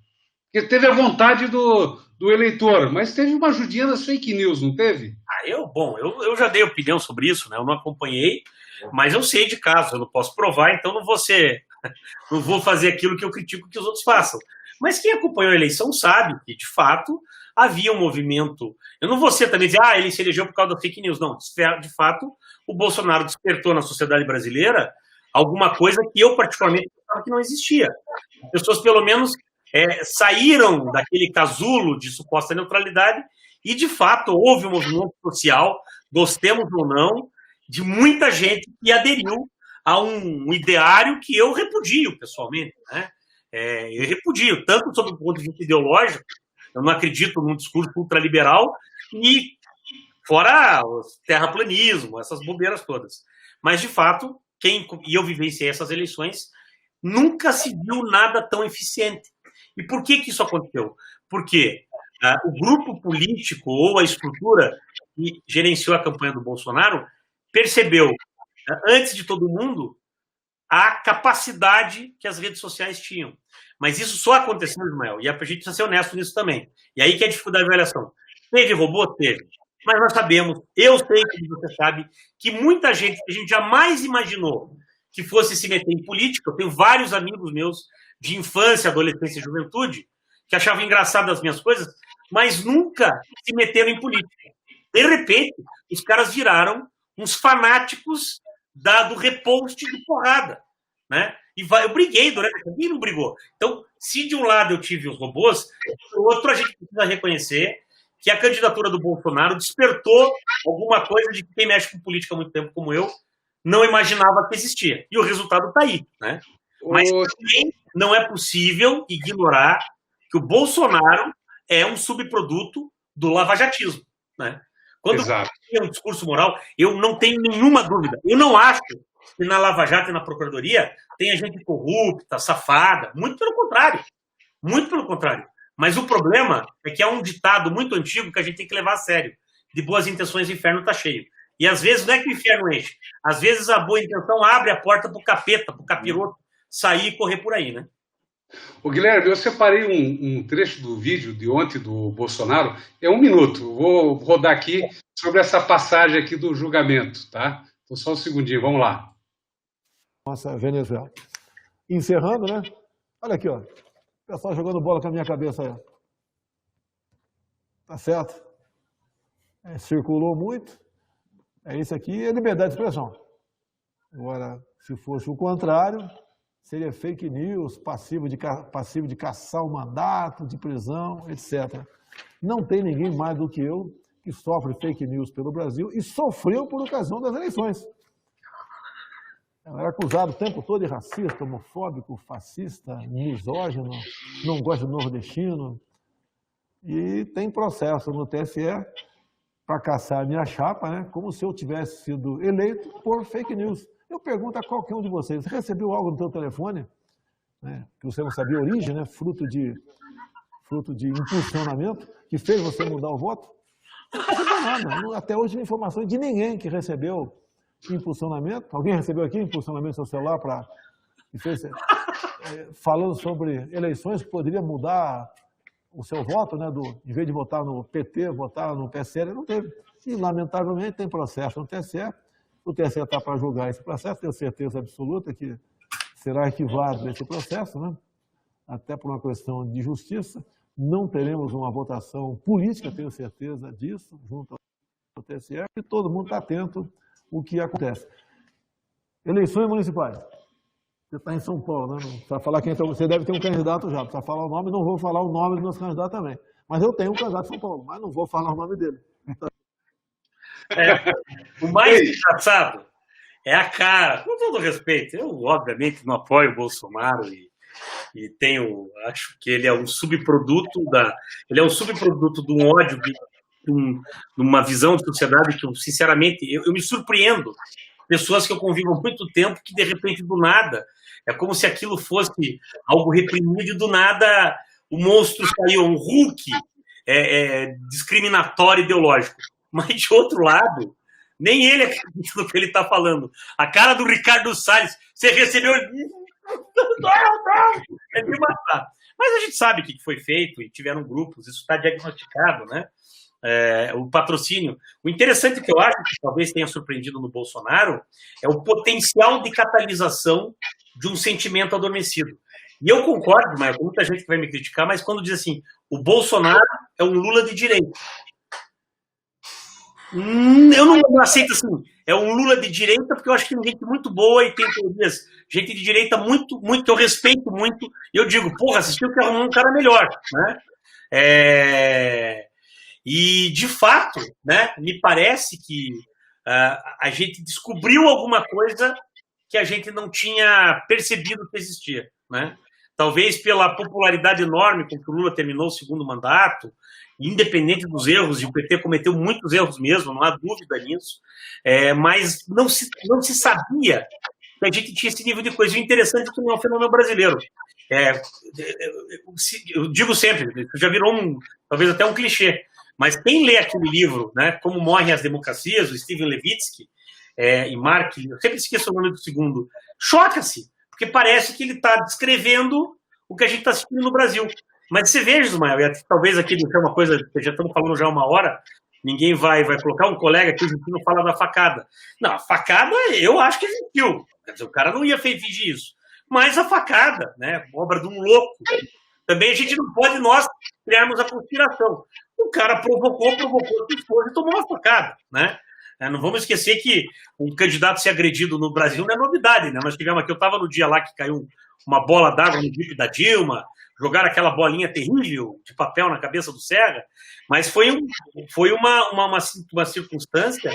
Porque teve a vontade do eleitor, mas teve uma ajudinha das fake news, não teve? Eu já dei opinião sobre isso, né? Eu não acompanhei, mas eu sei de casos, eu não posso provar, então não vou fazer aquilo que eu critico que os outros façam. Mas quem acompanhou a eleição sabe que, de fato, havia um movimento. Eu não vou ser também dizer, ele se elegeu por causa da fake news. Não, de fato, o Bolsonaro despertou na sociedade brasileira alguma coisa que eu, particularmente, pensava que não existia. As pessoas, pelo menos, saíram daquele casulo de suposta neutralidade e, de fato, houve um movimento social, gostemos ou não, de muita gente que aderiu a um ideário que eu repudio, pessoalmente, né? Eu repudio, tanto sob o ponto de vista ideológico, eu não acredito num discurso ultraliberal, e fora o terraplanismo, essas bobeiras todas. Mas, de fato, e eu vivenciei essas eleições, nunca se viu nada tão eficiente. E por que isso aconteceu? Porque o grupo político ou a estrutura que gerenciou a campanha do Bolsonaro percebeu, antes de todo mundo, a capacidade que as redes sociais tinham. Mas isso só aconteceu, Ismael, e a gente precisa ser honesto nisso também. E aí que é a dificuldade de avaliação. Teve robô? Teve. Mas nós sabemos, eu sei que você sabe, que muita gente que a gente jamais imaginou que fosse se meter em política. Eu tenho vários amigos meus de infância, adolescência e juventude que achavam engraçado as minhas coisas, mas nunca se meteram em política. De repente, os caras viraram uns fanáticos do repost de porrada, né? E eu briguei durante... Quem não brigou? Então, se de um lado eu tive os robôs, do outro a gente precisa reconhecer que a candidatura do Bolsonaro despertou alguma coisa de que quem mexe com política há muito tempo, como eu, não imaginava que existia. E o resultado está aí, né? Mas também não é possível ignorar que o Bolsonaro é um subproduto do lavajatismo, né? Quando é um discurso moral, eu não tenho nenhuma dúvida. Eu não acho que na Lava Jato e na Procuradoria tenha gente corrupta, safada. Muito pelo contrário. Muito pelo contrário. Mas o problema é que é um ditado muito antigo que a gente tem que levar a sério. De boas intenções, o inferno está cheio. E às vezes não é que o inferno enche. Às vezes a boa intenção abre a porta para o capeta, para o capiroto sair e correr por aí, né? Ô, Guilherme, eu separei um trecho do vídeo de ontem do Bolsonaro. É 1 minuto. Vou rodar aqui sobre essa passagem aqui do julgamento, tá? Então, só um segundinho, vamos lá. Nossa, Venezuela. Encerrando, né? Olha aqui, ó. O pessoal jogando bola com a minha cabeça aí. Tá certo? Circulou muito. Isso aqui é liberdade de expressão. Agora, se fosse o contrário, seria fake news, passivo de caçar o mandato, de prisão, etc. Não tem ninguém mais do que eu que sofre fake news pelo Brasil e sofreu por ocasião das eleições. Eu era acusado o tempo todo de racista, homofóbico, fascista, misógino, não gosta do nordestino. E tem processo no TSE para caçar a minha chapa, né? Como se eu tivesse sido eleito por fake news. Eu pergunto a qualquer um de vocês, você recebeu algo no seu telefone, né, que você não sabia a origem, né, fruto de impulsionamento, que fez você mudar o voto? Não recebeu nada. Até hoje não tem informações de ninguém que recebeu impulsionamento. Alguém recebeu aqui impulsionamento no seu celular falando sobre eleições que poderia mudar o seu voto, né, em vez de votar no PT, votar no PSL? Não teve. E, lamentavelmente, tem processo no TSE. O TSE está para julgar esse processo, tenho certeza absoluta que será arquivado esse processo, né? Até por uma questão de justiça. Não teremos uma votação política, tenho certeza disso, junto ao TSE, e todo mundo está atento ao que acontece. Eleições municipais. Você está em São Paulo, né? Não precisa falar quem você deve ter um candidato já, precisa falar o nome, não vou falar o nome dos meus candidatos também. Mas eu tenho um candidato de São Paulo, mas não vou falar o nome dele. O mais engraçado é a cara, com todo respeito, eu obviamente não apoio o Bolsonaro e acho que ele é um subproduto de um ódio, de uma visão de sociedade que eu, sinceramente, eu me surpreendo. Pessoas que eu convivo há muito tempo que, de repente, do nada, é como se aquilo fosse algo reprimido e, do nada, o monstro saiu, um Hulk, discriminatório ideológico. Mas, de outro lado, nem ele acredita no que ele está falando. A cara do Ricardo Salles, você recebeu... Não, é de matar. Mas a gente sabe o que foi feito e tiveram grupos, isso está diagnosticado, né? O patrocínio. O interessante que eu acho, que talvez tenha surpreendido no Bolsonaro, é o potencial de catalisação de um sentimento adormecido. E eu concordo, mas tem muita gente que vai me criticar, mas quando diz assim, o Bolsonaro é um Lula de direita. Eu não aceito assim, é um Lula de direita, porque eu acho que tem gente muito boa e tem teorias, gente de direita muito, muito, que eu respeito muito, e eu digo, porra, assistiu que arrumou um cara melhor, né? E, de fato, né, me parece que a gente descobriu alguma coisa que a gente não tinha percebido que existia, né? Talvez pela popularidade enorme com que o Lula terminou o segundo mandato, independente dos erros, e o PT cometeu muitos erros mesmo, não há dúvida nisso, mas não se sabia que a gente tinha esse nível de coisa. O interessante é que não é um fenômeno brasileiro. Eu digo sempre, já virou talvez até um clichê, mas quem lê aquele livro, né, Como Morrem as Democracias, o Steven Levitsky, e Mark, eu sempre esqueço o nome do segundo, choca-se, porque parece que ele está descrevendo o que a gente está assistindo no Brasil. Mas você veja, Ismael, e talvez aqui é uma coisa que já estamos falando já há 1 hora, ninguém vai colocar um colega aqui que não fala da facada. Não, a facada eu acho que existiu. Quer dizer, o cara não ia fingir isso. Mas a facada, né, obra de um louco, também a gente não pode nós criarmos a conspiração. O cara provocou, e tomou uma facada, né? Não vamos esquecer que um candidato ser agredido no Brasil não é novidade, né? Nós tivemos aqui, eu estava no dia lá que caiu uma bola d'água no jipe da Dilma, jogaram aquela bolinha terrível de papel na cabeça do Serra, mas foi uma circunstância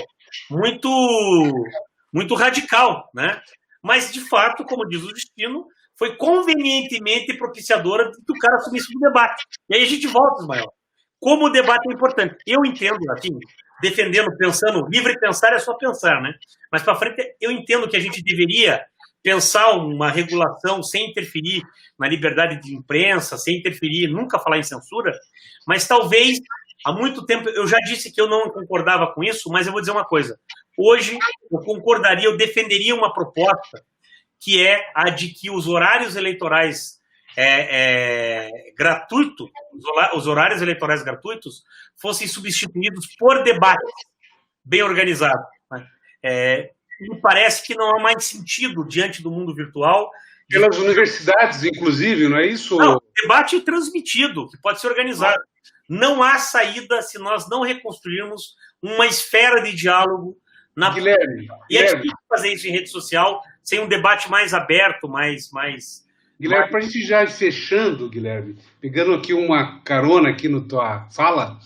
muito, muito radical, né? Mas, de fato, como diz o destino, foi convenientemente propiciadora de que o cara assumisse o debate. E aí a gente volta, Ismael. Como o debate é importante. Eu entendo, assim, defendendo, pensando, livre pensar é só pensar, né? Mas para frente, eu entendo que a gente deveria pensar uma regulação sem interferir na liberdade de imprensa, sem interferir, nunca falar em censura, mas talvez, há muito tempo, eu já disse que eu não concordava com isso, mas eu vou dizer uma coisa. Hoje, eu concordaria, eu defenderia uma proposta que é a de que os horários eleitorais gratuitos, os horários eleitorais gratuitos, fossem substituídos por debates bem organizados. Né? Me parece que não há mais sentido diante do mundo virtual. Pelas universidades, inclusive, não é isso? Não, debate transmitido, que pode ser organizado. Não há saída se nós não reconstruirmos uma esfera de diálogo. Guilherme. E é difícil fazer isso em rede social sem um debate mais aberto, mais... Guilherme, para a gente já ir fechando, Guilherme, pegando aqui uma carona aqui no tua fala,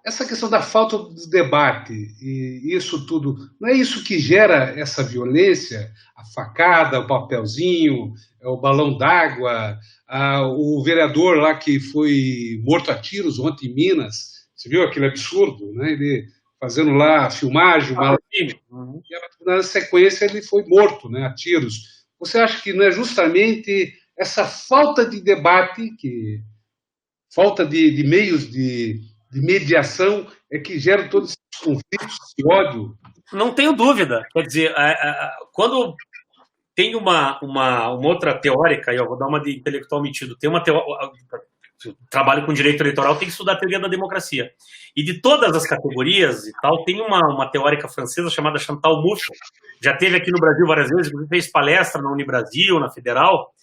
essa questão da falta do debate e isso tudo, não é isso que gera essa violência? A facada, o papelzinho, o balão d'água, o vereador lá que foi morto a tiros ontem em Minas, você viu aquele absurdo, né? Ele fazendo lá a filmagem, e na sequência ele foi morto, né, a tiros. Você acha que não é justamente essa falta de debate, falta de meios de mediação é que gera todos esses conflitos, esse ódio? Não tenho dúvida. Quer dizer, quando tem uma outra teórica, e eu vou dar uma de intelectual metido, tem uma trabalho com direito eleitoral, tem que estudar a teoria da democracia. E de todas as categorias e tal, tem uma teórica francesa chamada Chantal Mouffe, já esteve aqui no Brasil várias vezes, inclusive fez palestra na Unibrasil, na Federal,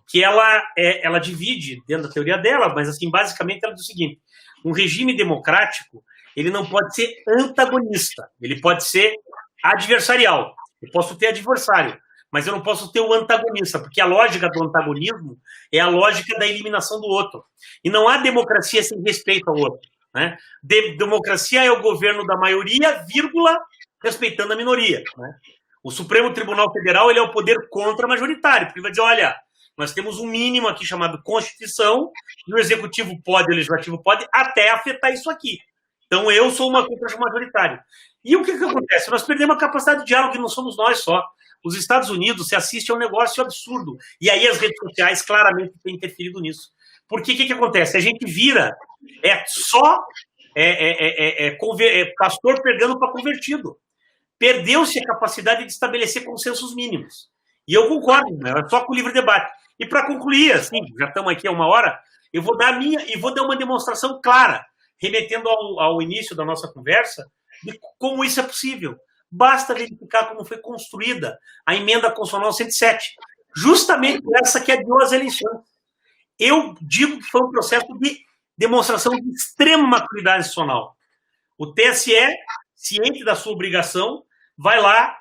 que ela divide dentro da teoria dela, mas assim, basicamente ela diz o seguinte: um regime democrático, ele não pode ser antagonista, ele pode ser adversarial. Eu posso ter adversário, mas eu não posso ter o antagonista, porque a lógica do antagonismo é a lógica da eliminação do outro. E não há democracia sem respeito ao outro. Né? Democracia é o governo da maioria, vírgula, respeitando a minoria. Né? O Supremo Tribunal Federal ele é o poder contra-majoritário, porque ele vai dizer, olha, nós temos um mínimo aqui chamado Constituição, e o Executivo pode, o Legislativo pode, até afetar isso aqui. Então eu sou uma contra-majoritária. E o que acontece? Nós perdemos a capacidade de diálogo, e não somos nós só. Os Estados Unidos se assiste a um negócio absurdo. E aí as redes sociais claramente têm interferido nisso. Porque o que acontece? A gente vira só pastor perdendo para convertido. Perdeu-se a capacidade de estabelecer consensos mínimos. E eu concordo, né? Só com o livre debate. E para concluir, assim, já estamos aqui há 1 hora, eu vou dar uma demonstração clara, remetendo ao início da nossa conversa, de como isso é possível. Basta verificar como foi construída a emenda constitucional 107, justamente essa que adiou as eleições. Eu digo que foi um processo de demonstração de extrema maturidade institucional. O TSE, ciente da sua obrigação, vai lá,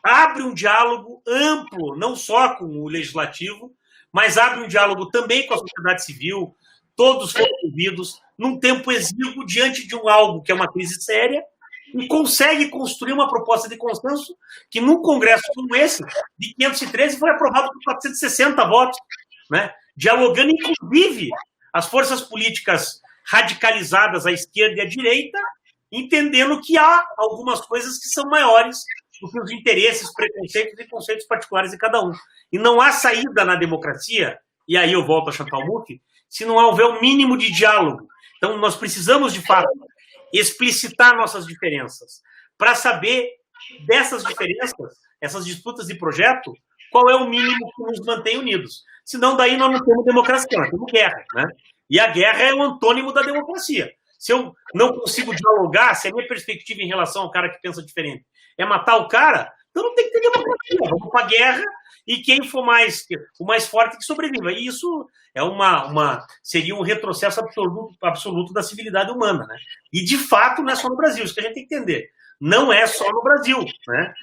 abre um diálogo amplo, não só com o Legislativo, mas abre um diálogo também com a sociedade civil, todos foram ouvidos, num tempo exíguo, diante de algo que é uma crise séria, e consegue construir uma proposta de consenso que, num congresso como esse, de 513, foi aprovado por 460 votos, né? Dialogando, inclusive, as forças políticas radicalizadas à esquerda e à direita, entendendo que há algumas coisas que são maiores do que os interesses, preconceitos e conceitos particulares de cada um. E não há saída na democracia, e aí eu volto a Chantal Mouffe, se não houver o mínimo de diálogo. Então, nós precisamos, de fato, explicitar nossas diferenças, para saber dessas diferenças, essas disputas de projeto, qual é o mínimo que nos mantém unidos. Senão, daí nós não temos democracia, nós temos guerra, né? E a guerra é o antônimo da democracia. Se eu não consigo dialogar, se a minha perspectiva em relação ao cara que pensa diferente é matar o cara, então não tem que ter democracia. Vamos para a guerra e quem for o mais forte que sobreviva. E isso é seria um retrocesso absoluto da civilidade humana, né? E, de fato, não é só no Brasil. Isso que a gente tem que entender. Não é só no Brasil, né?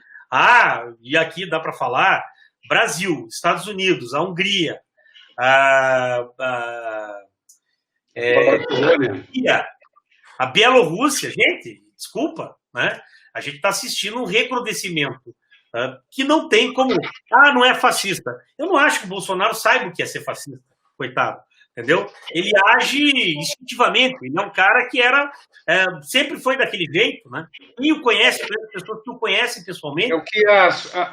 E aqui dá para falar Brasil, Estados Unidos, a Hungria, a Bielorrússia, gente, desculpa, né? A gente está assistindo um recrudescimento que não tem como... não é fascista. Eu não acho que o Bolsonaro saiba o que é ser fascista, coitado, entendeu? Ele age instintivamente, ele é um cara que sempre foi daquele jeito, né? Quem o conhece, as pessoas que o conhecem pessoalmente... É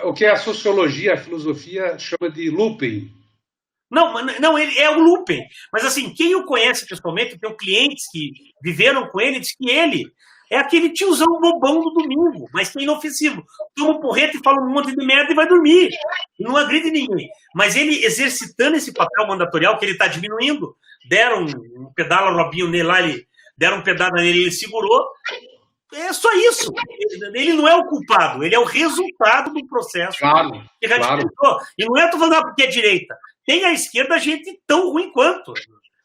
o que a sociologia, a filosofia chama de looping. Não, ele é o looping. Mas, assim, quem o conhece pessoalmente, eu tenho clientes que viveram com ele, diz que ele é aquele tiozão bobão do domingo, mas que é inofensivo. Toma um porrete e fala um monte de merda e vai dormir. E não agride ninguém. Mas ele exercitando esse papel mandatorial, que ele está diminuindo, deram um pedala Robinho nele lá, deram um pedala nele, ele segurou. É só isso. Ele não é o culpado, ele é o resultado do processo que radicalizou. Claro. E não estou falando porque é direita. Tem à esquerda gente tão ruim quanto,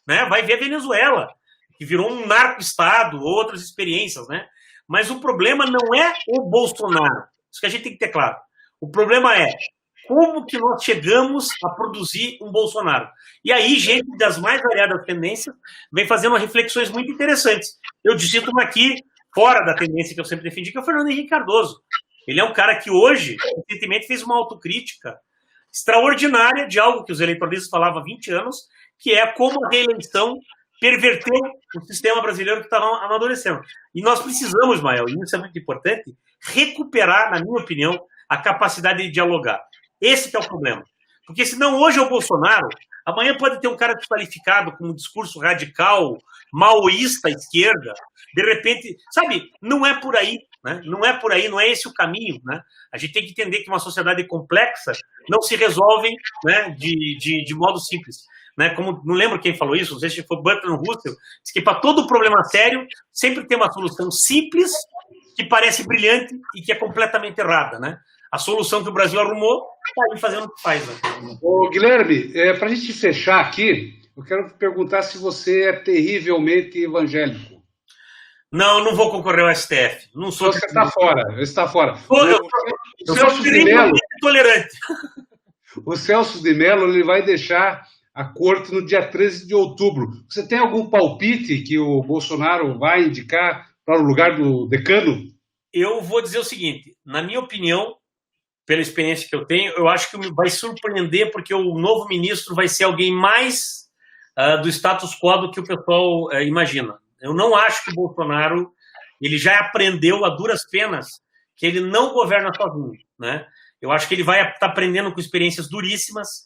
né? Vai ver a Venezuela, que virou um narco-estado, outras experiências, né? Mas o problema não é o Bolsonaro. Isso que a gente tem que ter claro. O problema é como que nós chegamos a produzir um Bolsonaro. E aí, gente das mais variadas tendências vem fazendo reflexões muito interessantes. Eu cito uma aqui, fora da tendência que eu sempre defendi, que é o Fernando Henrique Cardoso. Ele é um cara que hoje, recentemente, fez uma autocrítica extraordinária de algo que os eleitoralistas falavam há 20 anos, que é como a reeleição perverteu o sistema brasileiro que estava amadurecendo. E nós precisamos, Mael, e isso é muito importante, recuperar, na minha opinião, a capacidade de dialogar. Esse que é o problema. Porque senão hoje é o Bolsonaro, amanhã pode ter um cara desqualificado com um discurso radical, maoísta à esquerda, de repente, sabe, não é por aí, né? Não é por aí, não é esse o caminho, né? A gente tem que entender que uma sociedade complexa não se resolve, né, de modo simples. Né? Como, não lembro quem falou isso, não sei se foi Bertrand Russell, disse que para todo problema sério sempre tem uma solução simples, que parece brilhante e que é completamente errada, né? A solução que o Brasil arrumou está aí fazendo o que faz. Né? Ô, Guilherme, para a gente fechar aqui, eu quero perguntar se você é terrivelmente evangélico. Não vou concorrer ao STF. Não sou. Você está fora. Está fora. Eu sou terrivelmente intolerante. O Celso de Mello ele vai deixar a corte no dia 13 de outubro. Você tem algum palpite que o Bolsonaro vai indicar para o lugar do decano? Eu vou dizer o seguinte, na minha opinião, pela experiência que eu tenho, eu acho que vai surpreender porque o novo ministro vai ser alguém mais do status quo do que o pessoal imagina. Eu não acho que o Bolsonaro, ele já aprendeu a duras penas que ele não governa sozinho, né? Eu acho que ele vai estar aprendendo com experiências duríssimas,